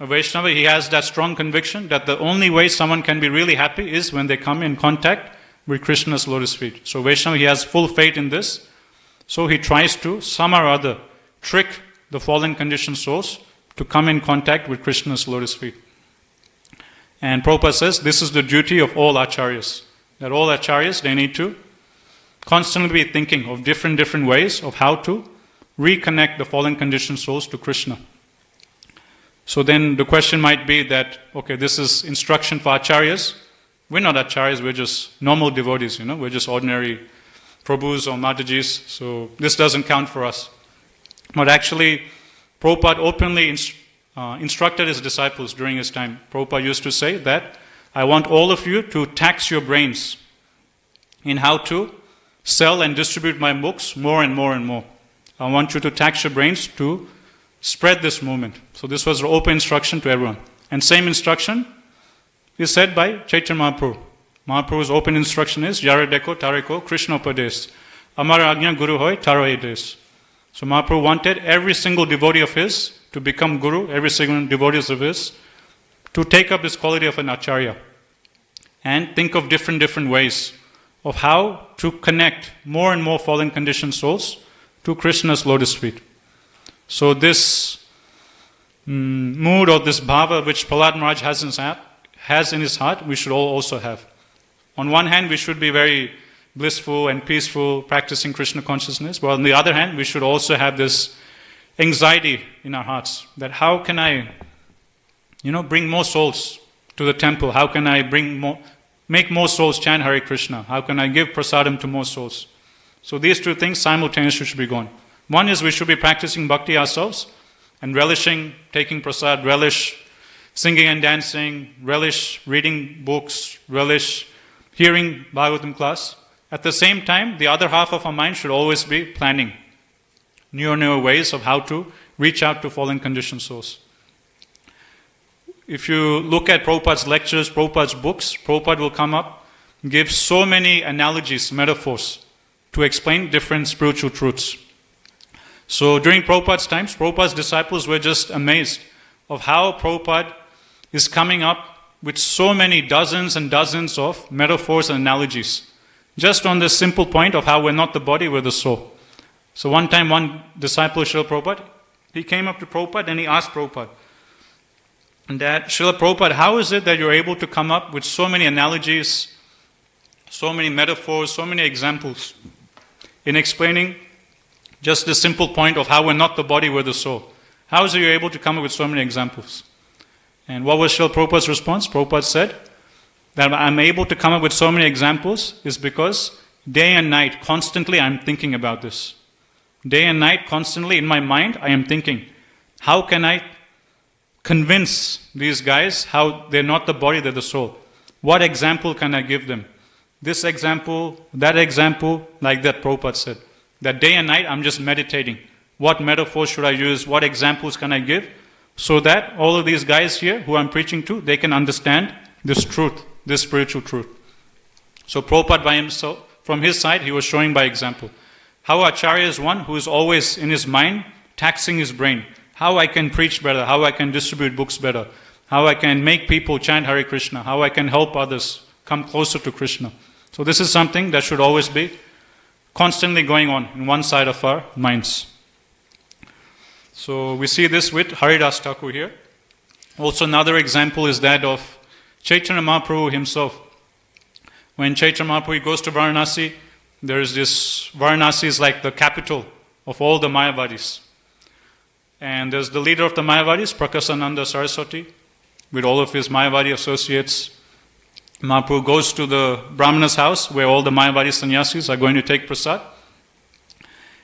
a Vaishnava, he has that strong conviction that the only way someone can be really happy is when they come in contact with Krishna's lotus feet. So Vaishnava, he has full faith in this. So he tries to somehow or other trick the fallen conditioned souls to come in contact with Krishna's lotus feet. And Prabhupada says this is the duty of all acharyas. That all acharyas, they need to constantly be thinking of different ways of how to reconnect the fallen conditioned souls to Krishna. So then the question might be that, okay, this is instruction for acharyas. We're not acharyas, we're just normal devotees, we're just ordinary Prabhus or Matajis, so this doesn't count for us. But actually, Prabhupada openly instructed his disciples during his time. Prabhupada used to say that, I want all of you to tax your brains in how to sell and distribute my books more and more and more. I want you to tax your brains to spread this movement. So this was an open instruction to everyone. And same instruction is said by Chaitanya Mahaprabhu. Mahaprabhu's open instruction is, Yara Deko Tareko Krishna Upades. Amara Agnya Guru Hoy Taro Edes. So Mahaprabhu wanted every single devotee of his to become Guru, every single devotee of his to take up this quality of an Acharya and think of different ways of how to connect more and more fallen conditioned souls to Krishna's lotus feet. So this mood or this bhava which Prahlad Maharaj has in his heart, we should all also have. On one hand, we should be very blissful and peaceful, practicing Krishna consciousness. But on the other hand, we should also have this anxiety in our hearts that how can I, bring more souls to the temple? How can I make more souls chant Hare Krishna? How can I give prasadam to more souls? So these two things simultaneously should be going. One is we should be practicing bhakti ourselves and relishing taking prasad, relish singing and dancing, relish reading books, relish hearing Bhagavatam class. At the same time, the other half of our mind should always be planning newer ways of how to reach out to fallen conditioned souls. If you look at Prabhupada's lectures, Prabhupada's books, Prabhupada will come up, give so many analogies, metaphors to explain different spiritual truths. So during Prabhupada's times, Prabhupada's disciples were just amazed of how Prabhupada is coming up with so many dozens and dozens of metaphors and analogies, just on this simple point of how we're not the body, we're the soul. So one time, one disciple of Srila Prabhupada, he came up to Prabhupada and he asked Prabhupada, that Srila Prabhupada, how is it that you're able to come up with so many analogies, so many metaphors, so many examples in explaining just the simple point of how we're not the body, we're the soul? How is it you're able to come up with so many examples? And what was Srila Prabhupada's response? Prabhupada said that I'm able to come up with so many examples is because day and night, constantly I'm thinking about this. Day and night, constantly in my mind, I am thinking, how can I convince these guys how they're not the body, they're the soul? What example can I give them? This example, like that Prabhupada said. That day and night I'm just meditating. What metaphors should I use? What examples can I give? So that all of these guys here who I'm preaching to, they can understand this truth, this spiritual truth. So Prabhupada by himself, from his side, he was showing by example. How Acharya is one who is always in his mind taxing his brain. How I can preach better, how I can distribute books better, how I can make people chant Hare Krishna, how I can help others come closer to Krishna. So this is something that should always be constantly going on in one side of our minds. So we see this with Haridas Thakur here. Also another example is that of Chaitanya Mahaprabhu himself. When Chaitanya Mahaprabhu goes to Varanasi, there is this, Varanasi is like the capital of all the Mayavadis. And there's the leader of the Mayavadis, Prakasananda Saraswati, with all of his Mayavadi associates. Mahaprabhu goes to the Brahmana's house where all the Mayavadi sannyasis are going to take prasad.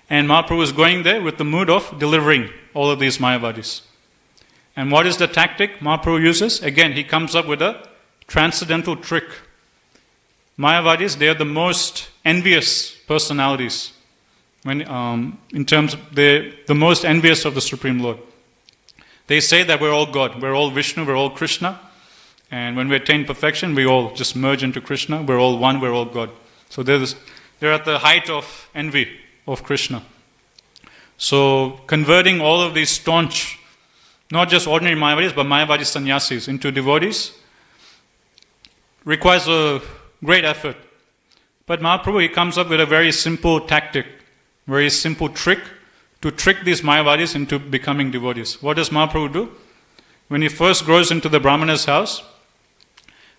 And Mahaprabhu is going there with the mood of delivering all of these Mayavadis. And what is the tactic Mahaprabhu uses? Again, he comes up with a transcendental trick. Mayavadis, they are the most envious personalities. In terms of the most envious of the Supreme Lord. They say that we're all God, we're all Vishnu, we're all Krishna, and when we attain perfection, we all just merge into Krishna, we're all one, we're all God. So they're at the height of envy of Krishna. So converting all of these staunch, not just ordinary Mayavadis, but Mayavadi sannyasis into devotees requires a great effort. But Mahaprabhu, he comes up with a very simple tactic, very simple trick to trick these Mayavadis into becoming devotees. What does Mahaprabhu do? When he first goes into the Brahmana's house,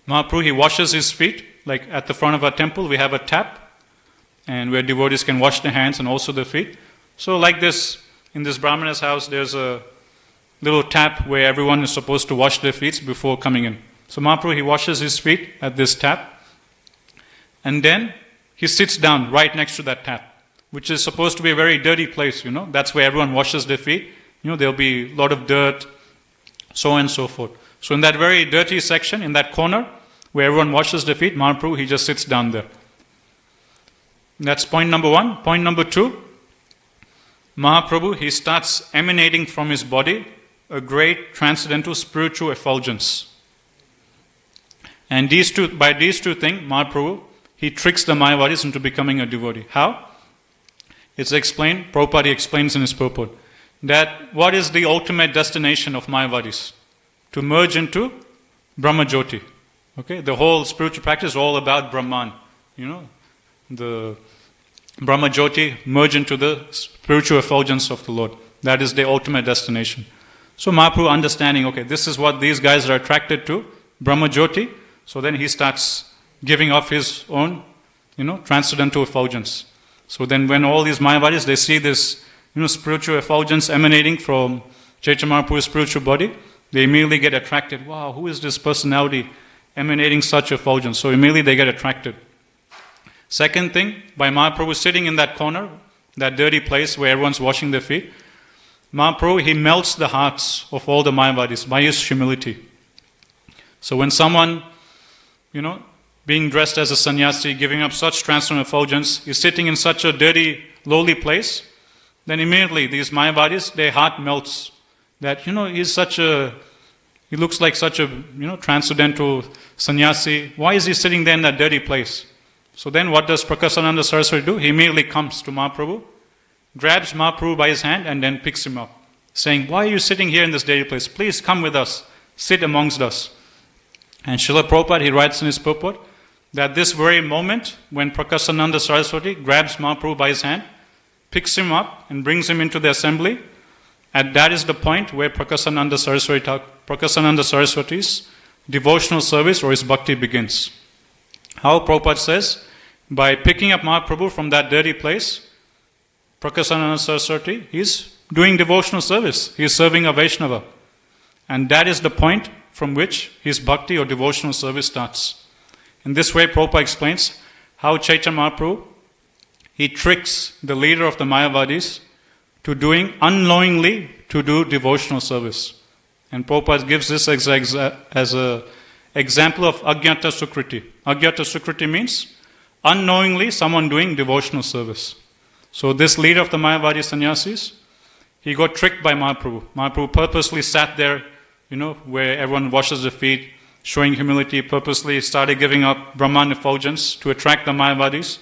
Mahaprabhu, he washes his feet. Like at the front of our temple, we have a tap, and where devotees can wash their hands and also their feet. So like this, in this Brahmana's house, there's a little tap where everyone is supposed to wash their feet before coming in. So Mahaprabhu, he washes his feet at this tap, and then he sits down right next to that tap, which is supposed to be a very dirty place, That's where everyone washes their feet. There'll be a lot of dirt, so on and so forth. So in that very dirty section, in that corner, where everyone washes their feet, Mahaprabhu, he just sits down there. That's point number one. Point number two, Mahaprabhu, he starts emanating from his body a great transcendental spiritual effulgence. And by these two things, Mahaprabhu, he tricks the Mayavadis into becoming a devotee. How? It's explained, Prabhupada explains in his purport, that what is the ultimate destination of Mayavadis? To merge into Brahma Jyoti. Okay? The whole spiritual practice is all about Brahman. The Brahma Jyoti merge into the spiritual effulgence of the Lord. That is the ultimate destination. So Mahaprabhu understanding, okay, this is what these guys are attracted to, Brahma Jyoti. So then he starts giving off his own, transcendental effulgence. So then when all these Mayavadis, they see this, spiritual effulgence emanating from Chaitanya Mahaprabhu's spiritual body, they immediately get attracted. Wow, who is this personality emanating such effulgence? So immediately they get attracted. Second thing, by Mahaprabhu sitting in that corner, that dirty place where everyone's washing their feet, Mahaprabhu, he melts the hearts of all the Mayavadis by his humility. So when someone, being dressed as a sannyasi, giving up such transcendental effulgence, is sitting in such a dirty, lowly place, then immediately these Mayavadis, their heart melts. That, he looks like such a, transcendental sannyasi. Why is he sitting there in that dirty place? So then what does Prakasananda Saraswati do? He immediately comes to Mahaprabhu, grabs Mahaprabhu by his hand and then picks him up, saying, why are you sitting here in this dirty place? Please come with us, sit amongst us. And Srila Prabhupada, he writes in his purport, that this very moment when Prakasananda Saraswati grabs Mahaprabhu by his hand, picks him up and brings him into the assembly, and that is the point where Prakasananda Saraswati's devotional service or his bhakti begins. How Prabhupada says, by picking up Mahaprabhu from that dirty place, Prakasananda Saraswati, he's doing devotional service. He's serving a Vaishnava. And that is the point from which his bhakti or devotional service starts. In this way, Prabhupada explains how Chaitanya Mahaprabhu, he tricks the leader of the Mayavadis to doing unknowingly to do devotional service. And Prabhupada gives this as an example of Ajnata Sukriti. Ajnata Sukriti means unknowingly someone doing devotional service. So this leader of the Mayavadi sannyasis, he got tricked by Mahaprabhu. Mahaprabhu purposely sat there, where everyone washes their feet, showing humility, purposely started giving up Brahman effulgence to attract the Mayavadis.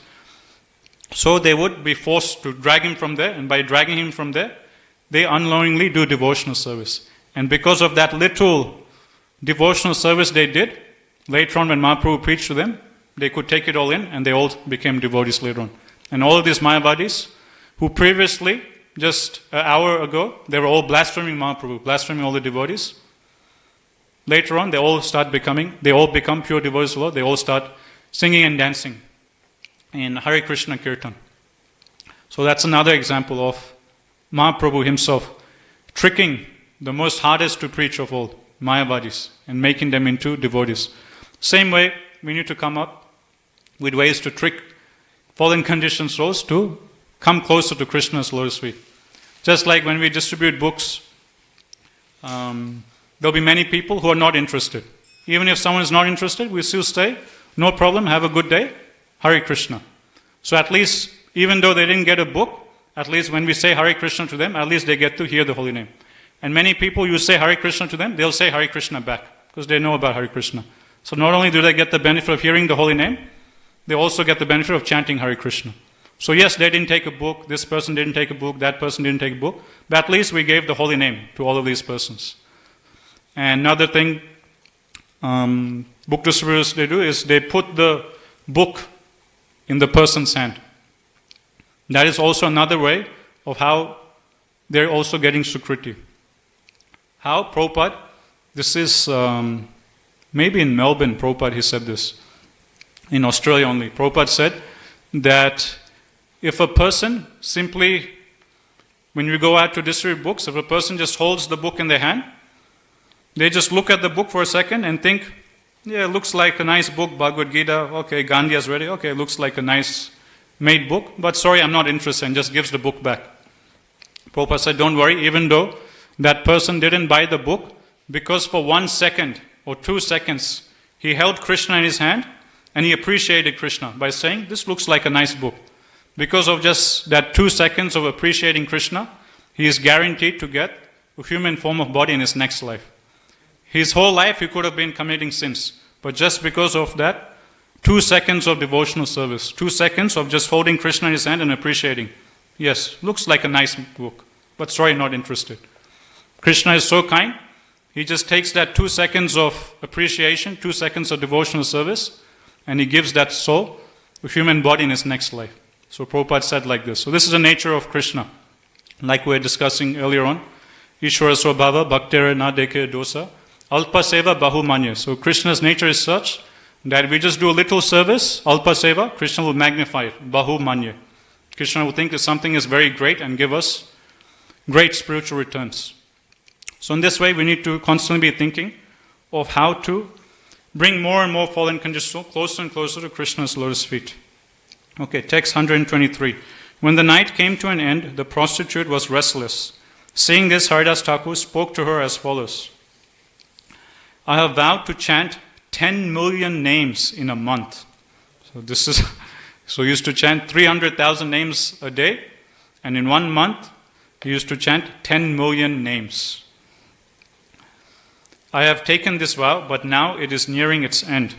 So they would be forced to drag him from there, and by dragging him from there, they unknowingly do devotional service. And because of that little devotional service they did, later on when Mahaprabhu preached to them, they could take it all in, and they all became devotees later on. And all of these Mayavadis, who previously, just an hour ago, they were all blaspheming Mahaprabhu, blaspheming all the devotees. Later on, they all become pure devotees of the Lord. They all start singing and dancing in Hare Krishna Kirtan. So that's another example of Mahaprabhu himself tricking the most hardest to preach of all, Mayavadis, and making them into devotees. Same way, we need to come up with ways to trick fallen conditioned souls to come closer to Krishna's lotus feet. Just like when we distribute books, there'll be many people who are not interested. Even if someone is not interested, we still say, no problem, have a good day, Hare Krishna. So at least, even though they didn't get a book, at least when we say Hare Krishna to them, at least they get to hear the holy name. And many people, you say Hare Krishna to them, they'll say Hare Krishna back, because they know about Hare Krishna. So not only do they get the benefit of hearing the holy name, they also get the benefit of chanting Hare Krishna. So yes, they didn't take a book, this person didn't take a book, that person didn't take a book, but at least we gave the holy name to all of these persons. And another thing book distributors they do is they put the book in the person's hand. That is also another way of how they're also getting Sukriti. How? Prabhupada, this is maybe in Melbourne, Prabhupada, he said this. In Australia only. Prabhupada said that if a person simply, when we go out to distribute books, if a person just holds the book in their hand, they just look at the book for a second and think, yeah, it looks like a nice book, Bhagavad Gita, okay, Gandhi has read it, okay, it looks like a nice made book, but sorry, I'm not interested, and just gives the book back. Prabhupada said, don't worry, even though that person didn't buy the book, because for 1 second or 2 seconds, he held Krishna in his hand, and he appreciated Krishna by saying, this looks like a nice book. because of just that 2 seconds of appreciating Krishna, he is guaranteed to get a human form of body in his next life. His whole life he could have been committing sins, but just because of that 2 seconds of devotional service, 2 seconds of just holding Krishna in his hand and appreciating. Yes, looks like a nice book, but sorry, not interested. Krishna is so kind, he just takes that 2 seconds of appreciation, 2 seconds of devotional service, and he gives that soul a human body in his next life. So Prabhupada said like this. So this is the nature of Krishna, like we were discussing earlier on. Ishvara Swabhava Bhaktera Na Deke Dosa Alpa Seva Bahu Manya. So Krishna's nature is such that we just do a little service, Alpa Seva, Krishna will magnify it, Bahu Manya. Krishna will think that something is very great and give us great spiritual returns. So in this way, we need to constantly be thinking of how to bring more and more fallen conditions closer and closer to Krishna's lotus feet. Okay, text 123. When the night came to an end, the prostitute was restless. Seeing this, Haridas Thakur spoke to her as follows. I have vowed to chant 10 million names in a month. So he used to chant 300,000 names a day, and in 1 month, he used to chant 10 million names. I have taken this vow, but now it is nearing its end.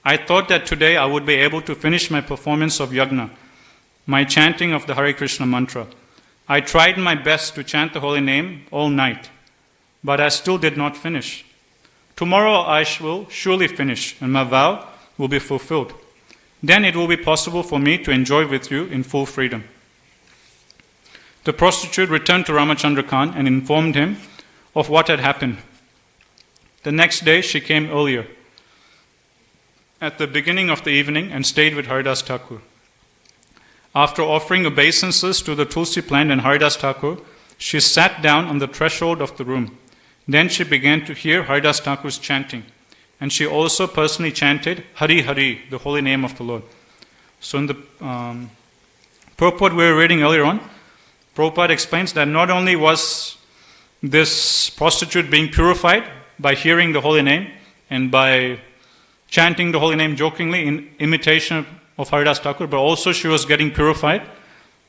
I thought that today I would be able to finish my performance of yajna, my chanting of the Hare Krishna mantra. I tried my best to chant the holy name all night, but I still did not finish. Tomorrow I will surely finish, and my vow will be fulfilled. Then it will be possible for me to enjoy with you in full freedom. The prostitute returned to Ramachandra Khan and informed him of what had happened. The next day she came earlier, at the beginning of the evening, and stayed with Haridas Thakur. After offering obeisances to the Tulsi plant and Haridas Thakur, she sat down on the threshold of the room. Then she began to hear Haridas Thakur's chanting, and she also personally chanted Hari Hari, the holy name of the Lord. So in the purport we were reading earlier on, Prabhupada explains that not only was this prostitute being purified by hearing the holy name and by chanting the holy name jokingly in imitation of Haridas Thakur, but also she was getting purified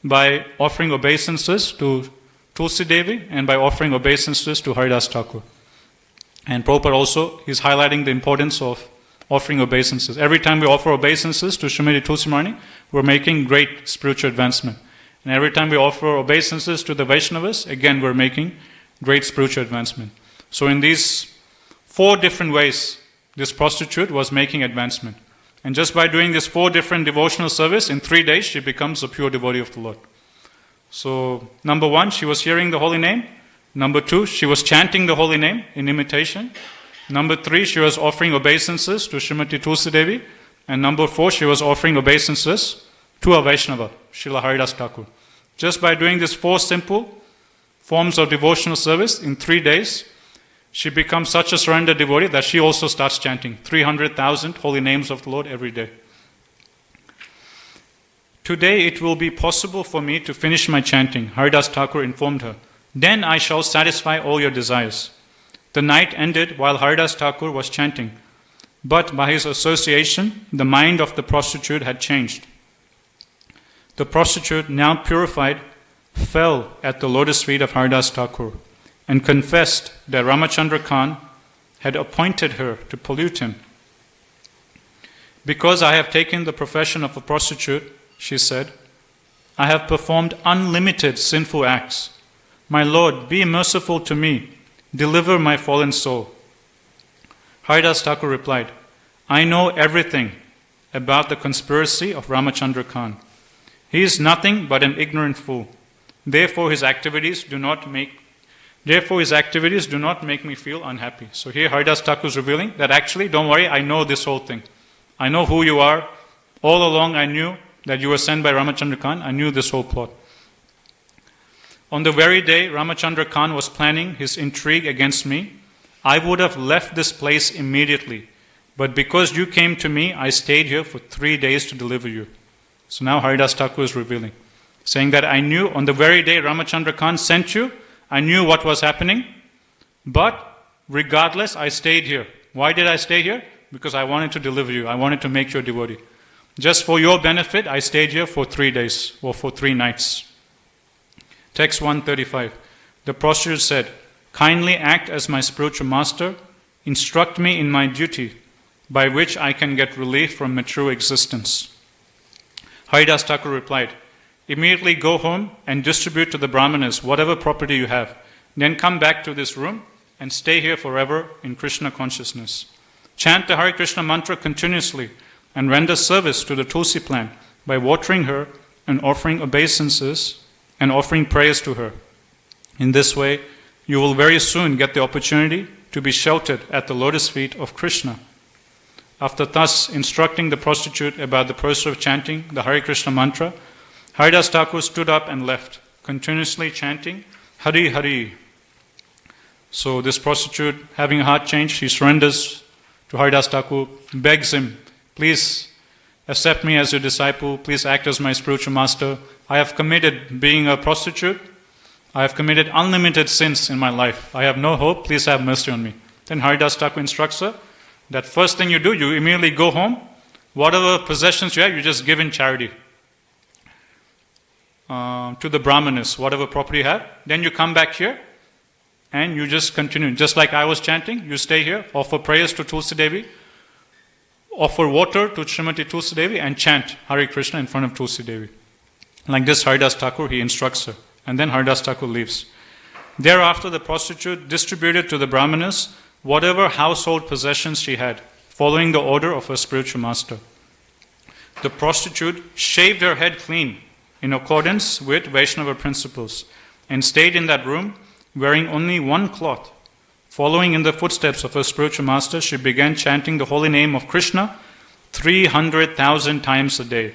by offering obeisances to Tulsi Devi and by offering obeisances to Haridas Thakur. And Prabhupada also is highlighting the importance of offering obeisances. Every time we offer obeisances to Srimati Tulsi Marani, we're making great spiritual advancement. And every time we offer obeisances to the Vaishnavas, again we're making great spiritual advancement. So in these 4 different ways, this prostitute was making advancement. And just by doing these 4 different devotional service, in 3 days she becomes a pure devotee of the Lord. So, number 1, she was hearing the holy name. Number 2, she was chanting the holy name in imitation. Number 3, she was offering obeisances to Srimati Tulsi Devi. And number 4, she was offering obeisances to a Vaishnava, Srila Haridas Thakur. Just by doing these 4 simple forms of devotional service in 3 days, she becomes such a surrendered devotee that she also starts chanting 300,000 holy names of the Lord every day. Today it will be possible for me to finish my chanting, Haridas Thakur informed her. Then I shall satisfy all your desires. The night ended while Haridas Thakur was chanting, but by his association, the mind of the prostitute had changed. The prostitute, now purified, fell at the lotus feet of Haridas Thakur and confessed that Ramachandra Khan had appointed her to pollute him. Because I have taken the profession of a prostitute, she said, I have performed unlimited sinful acts. My Lord, be merciful to me. Deliver my fallen soul. Haridas Thakur replied, I know everything about the conspiracy of Ramachandra Khan. He is nothing but an ignorant fool. Therefore his activities do not make me feel unhappy. So here Haridas Thakur is revealing that actually, don't worry, I know this whole thing. I know who you are. All along I knew that you were sent by Ramachandra Khan. I knew this whole plot. On the very day Ramachandra Khan was planning his intrigue against me, I would have left this place immediately. But because you came to me, I stayed here for 3 days to deliver you. So now Haridas Thakur is revealing, saying that I knew on the very day Ramachandra Khan sent you, I knew what was happening, but regardless, I stayed here. Why did I stay here? Because I wanted to deliver you. I wanted to make you a devotee. Just for your benefit, I stayed here for 3 days or for 3 nights. Text 135. The prostitute said, kindly act as my spiritual master, instruct me in my duty, by which I can get relief from material existence. Haridas Thakur replied, immediately go home and distribute to the Brahmanas whatever property you have. Then come back to this room and stay here forever in Krishna consciousness. Chant the Hare Krishna mantra continuously and render service to the Tulsi plant by watering her and offering obeisances and offering prayers to her. In this way, you will very soon get the opportunity to be sheltered at the lotus feet of Krishna. After thus instructing the prostitute about the process of chanting the Hare Krishna mantra, Haridas Thakur stood up and left, continuously chanting Hari Hari. So this prostitute, having a heart change, she surrenders to Haridas Thakur, begs him, please accept me as your disciple, please act as my spiritual master. I have committed being a prostitute. I have committed unlimited sins in my life. I have no hope, please have mercy on me. Then Haridas Thakur instructs her that first thing you do, you immediately go home. Whatever possessions you have, you just give in charity to the Brahmanas, whatever property you have. Then you come back here and you just continue. Just like I was chanting, you stay here, offer prayers to Tulsi Devi, offer water to Srimati Tulsi Devi and chant Hare Krishna in front of Tulsi Devi. Like this, Haridas Thakur, he instructs her. And then Haridas Thakur leaves. Thereafter, the prostitute distributed to the Brahmanas whatever household possessions she had, following the order of her spiritual master. The prostitute shaved her head clean in accordance with Vaishnava principles and stayed in that room wearing only one cloth. Following in the footsteps of her spiritual master, she began chanting the holy name of Krishna 300,000 times a day.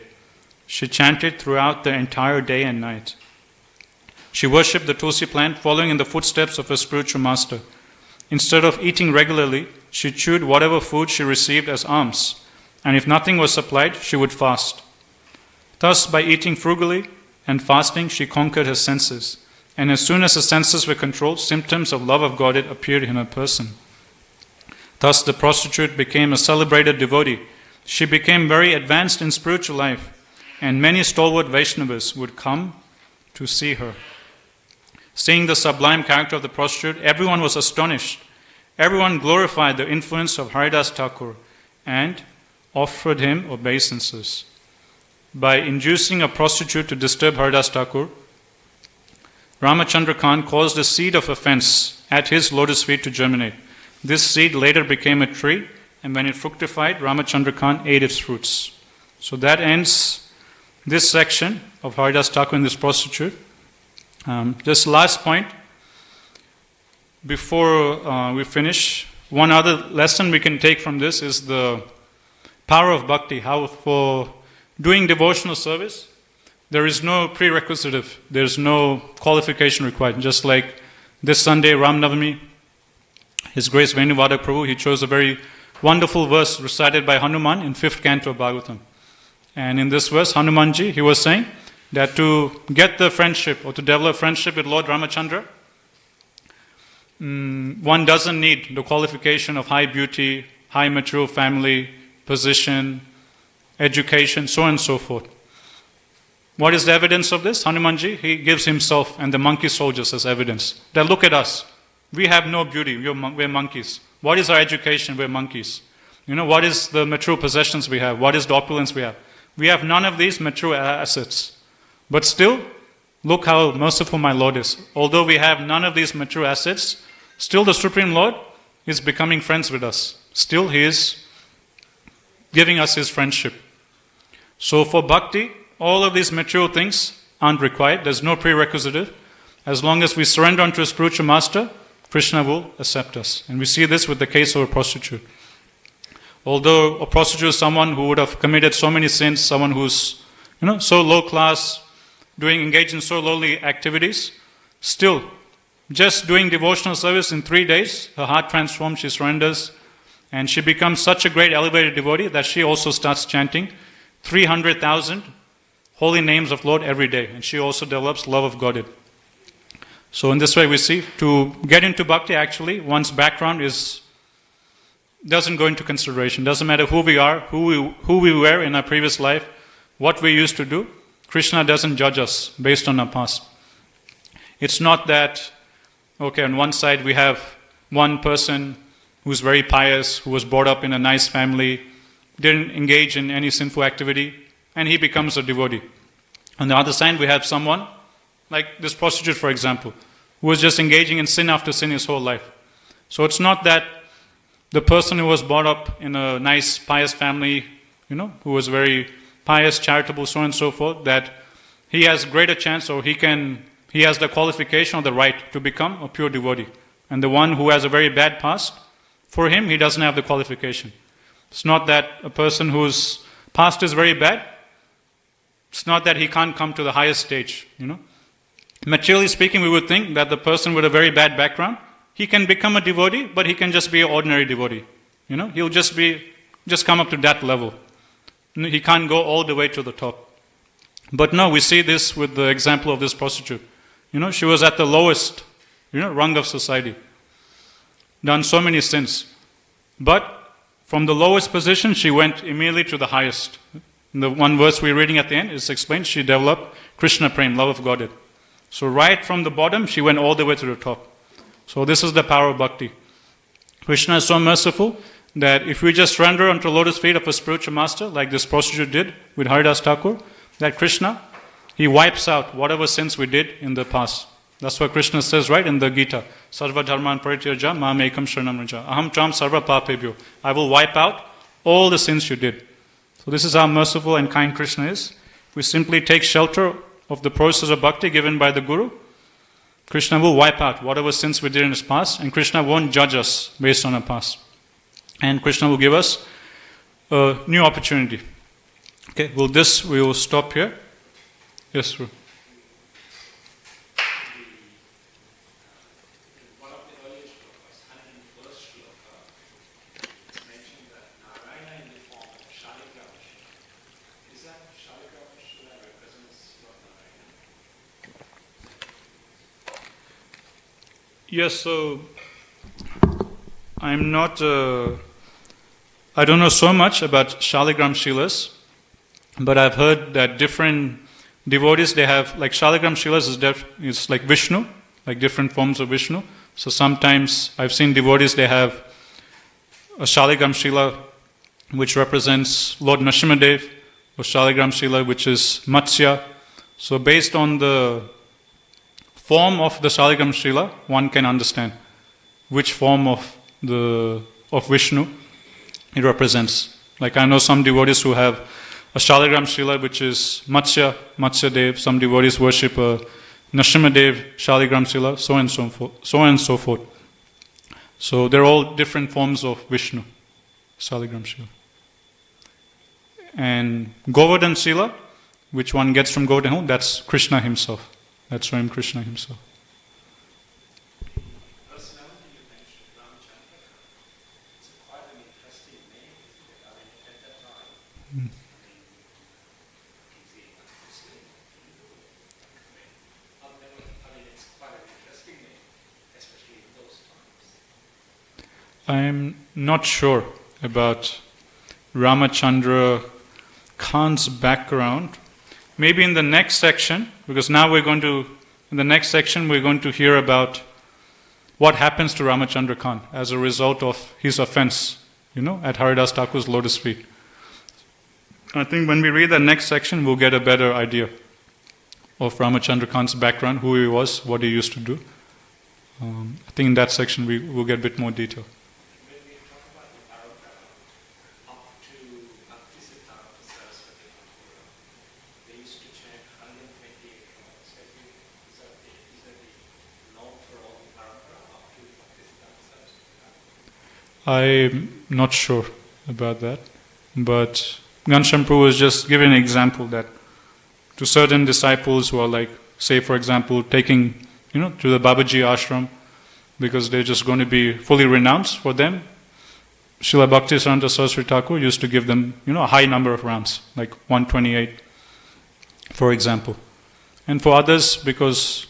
She chanted throughout the entire day and night. She worshipped the Tulsi plant, following in the footsteps of her spiritual master. Instead of eating regularly, she chewed whatever food she received as alms, and if nothing was supplied, she would fast. Thus, by eating frugally and fasting, she conquered her senses, and as soon as her senses were controlled, symptoms of love of Godhead appeared in her person. Thus, the prostitute became a celebrated devotee. She became very advanced in spiritual life, and many stalwart Vaishnavas would come to see her. Seeing the sublime character of the prostitute, everyone was astonished. Everyone glorified the influence of Haridas Thakur and offered him obeisances. By inducing a prostitute to disturb Haridas Thakur, Ramachandra Khan caused a seed of offense at his lotus feet to germinate. This seed later became a tree, and when it fructified, Ramachandra Khan ate its fruits. So that ends this section of Haridas Thakur and this prostitute. Just last point, before we finish, one other lesson we can take from this is the power of bhakti. How for doing devotional service, there is no prerequisite, there is no qualification required. Just like this Sunday, Ram Navami, His Grace Venuvada Prabhu, he chose a very wonderful verse recited by Hanuman in 5th canto of Bhagavatam. And in this verse, Hanumanji, he was saying that to get the friendship or to develop friendship with Lord Ramachandra, one doesn't need the qualification of high beauty, high material family, position, education, so on and so forth. What is the evidence of this? Hanumanji, he gives himself and the monkey soldiers as evidence. That look at us. We have no beauty. We're monkeys. What is our education? We're monkeys. What is the material possessions we have? What is the opulence we have? We have none of these material assets. But still, look how merciful my Lord is. Although we have none of these material assets, still the Supreme Lord is becoming friends with us. Still He is giving us His friendship. So for bhakti, all of these material things aren't required. There's no prerequisite. As long as we surrender unto a spiritual master, Krishna will accept us. And we see this with the case of a prostitute. Although a prostitute is someone who would have committed so many sins, someone who's so low class, engaged in so lowly activities, still, just doing devotional service in 3 days, her heart transforms, she surrenders, and she becomes such a great elevated devotee that she also starts chanting 300,000 holy names of Lord every day, and she also develops love of Godhead. So in this way we see, to get into bhakti actually, one's background is doesn't go into consideration. Doesn't matter who we are, who we were in our previous life, what we used to do. Krishna doesn't judge us based on our past. It's not that, okay, on one side we have one person who's very pious, who was brought up in a nice family, didn't engage in any sinful activity, and he becomes a devotee. On the other side, we have someone, like this prostitute, for example, who was just engaging in sin after sin his whole life. So it's not that the person who was brought up in a nice, pious family, who was very pious, charitable, so on and so forth, that he has greater chance, or he has the qualification or the right to become a pure devotee. And the one who has a very bad past, for him, he doesn't have the qualification. It's not that a person whose past is very bad, it's not that he can't come to the highest stage, Materially speaking, we would think that the person with a very bad background, he can become a devotee, but he can just be an ordinary devotee. He'll just come up to that level. He can't go all the way to the top. But no, we see this with the example of this prostitute. She was at the lowest, rung of society. Done so many sins. But from the lowest position, she went immediately to the highest. In the one verse we're reading at the end, it's explained she developed Krishna Prem, love of Godhead. So right from the bottom, she went all the way to the top. So this is the power of bhakti. Krishna is so merciful that if we just surrender unto the lotus feet of a spiritual master, like this prostitute did with Haridas Thakur, that Krishna, he wipes out whatever sins we did in the past. That's what Krishna says, right, in the Gita. Sarva dharman parityaja mam ekam sharanam raja. Aham tvam sarva papebhyo. I will wipe out all the sins you did. So this is how merciful and kind Krishna is. We simply take shelter of the process of bhakti given by the Guru. Krishna will wipe out whatever sins we did in his past, and Krishna won't judge us based on our past. And Krishna will give us a new opportunity. Okay, we will stop here. Yes, sir. Yes, so I'm not, I don't know so much about Shaligram Shilas, but I've heard that different devotees, they have, like Shaligram Shilas is like Vishnu, like different forms of Vishnu. So sometimes I've seen devotees, they have a Shaligram Shila which represents Lord Nrsimhadev, or Shaligram Shila which is Matsya. So based on the form of the Shaligram Shila, one can understand which form of Vishnu it represents. Like I know some devotees who have a Shaligram Shila which is Matsya Dev. Some devotees worship a Nrsimhadev Shaligram Shila, so and so forth. So they're all different forms of Vishnu, Shaligram Shila. And Govardhan Shila, which one gets from Govardhan, that's Krishna himself. That's Swayam Krishna himself. Personality you mentioned, Ramachandra, it's quite an interesting name, isn't it? I mean, at that time, it's quite an interesting name, especially in those times. I'm not sure about Ramachandra Khan's background. Maybe in the next section, because now in the next section we're going to hear about what happens to Ramachandra Khan as a result of his offense, at Haridas Thakur's lotus feet. I think when we read the next section, we'll get a better idea of Ramachandra Khan's background, who he was, what he used to do. I think in that section we will get a bit more detail. When we talk about the paragraph up to Bhaktisiddhanta Saraswati Thakur, they used to chant 128 rounds. Is that the norm for all the paragraph up to Bhaktisiddhanta Saraswati Thakur? I'm not sure about that, but Ghanshyam Prabhu was just giving an example that to certain disciples who are like, say for example, taking to the Babaji ashram because they're just going to be fully renounced for them, Srila Bhaktisiddhanta Saraswati Thakur used to give them a high number of rounds, like 128 for example. And for others, because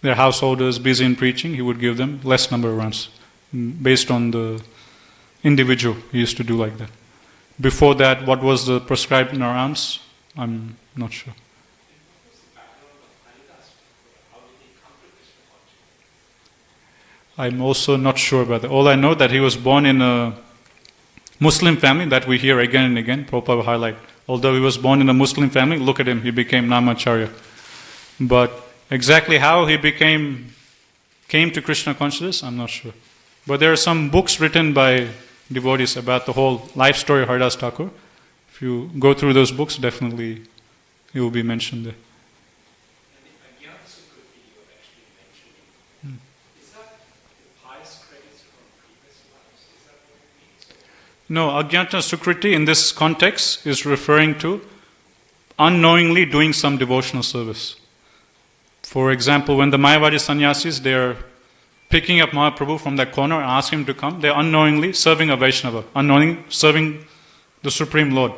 they're householders busy in preaching, he would give them less number of rounds based on the individual, he used to do like that. Before that, what was the prescribed in our alms? I'm not sure. I'm also not sure about that. All I know that he was born in a Muslim family, that we hear again and again. Prabhupada will highlight. Although he was born in a Muslim family, look at him, he became Namacharya. But exactly how he came to Krishna consciousness, I'm not sure. But there are some books written by devotees about the whole life story of Haridas Thakur. If you go through those books, definitely it will be mentioned there. No, Ajnata Sukriti in this context is referring to unknowingly doing some devotional service. For example, when the Mayavadi sannyasis, they are picking up Mahaprabhu from that corner and asking him to come, they are unknowingly serving a Vaishnava, unknowingly serving the Supreme Lord.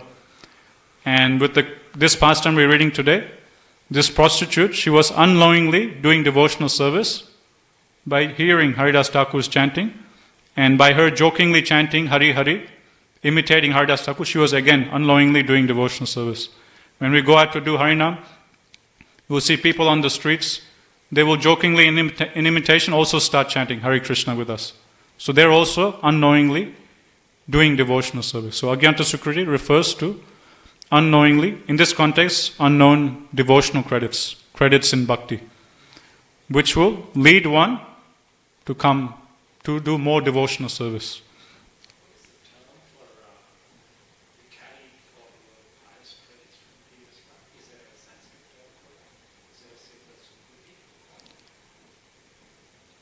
And with this pastime we're reading today, this prostitute, she was unknowingly doing devotional service by hearing Haridas Thakur's chanting, and by her jokingly chanting Hari Hari, imitating Haridas Thakur, she was again unknowingly doing devotional service. When we go out to do Harinam, we'll see people on the streets, they will jokingly in imitation also start chanting Hare Krishna with us. So they're also unknowingly doing devotional service. So Ajnata Sukriti refers to unknowingly, in this context, unknown devotional credits in bhakti, which will lead one to come to do more devotional service.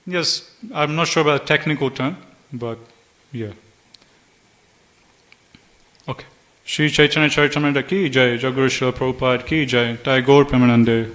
Yes, I'm not sure about the technical term, but yeah. Okay. Shri Caitanya Caritamrta ki jai, Jaguru Srila Prabhupada ki jai, Tagore Premanande.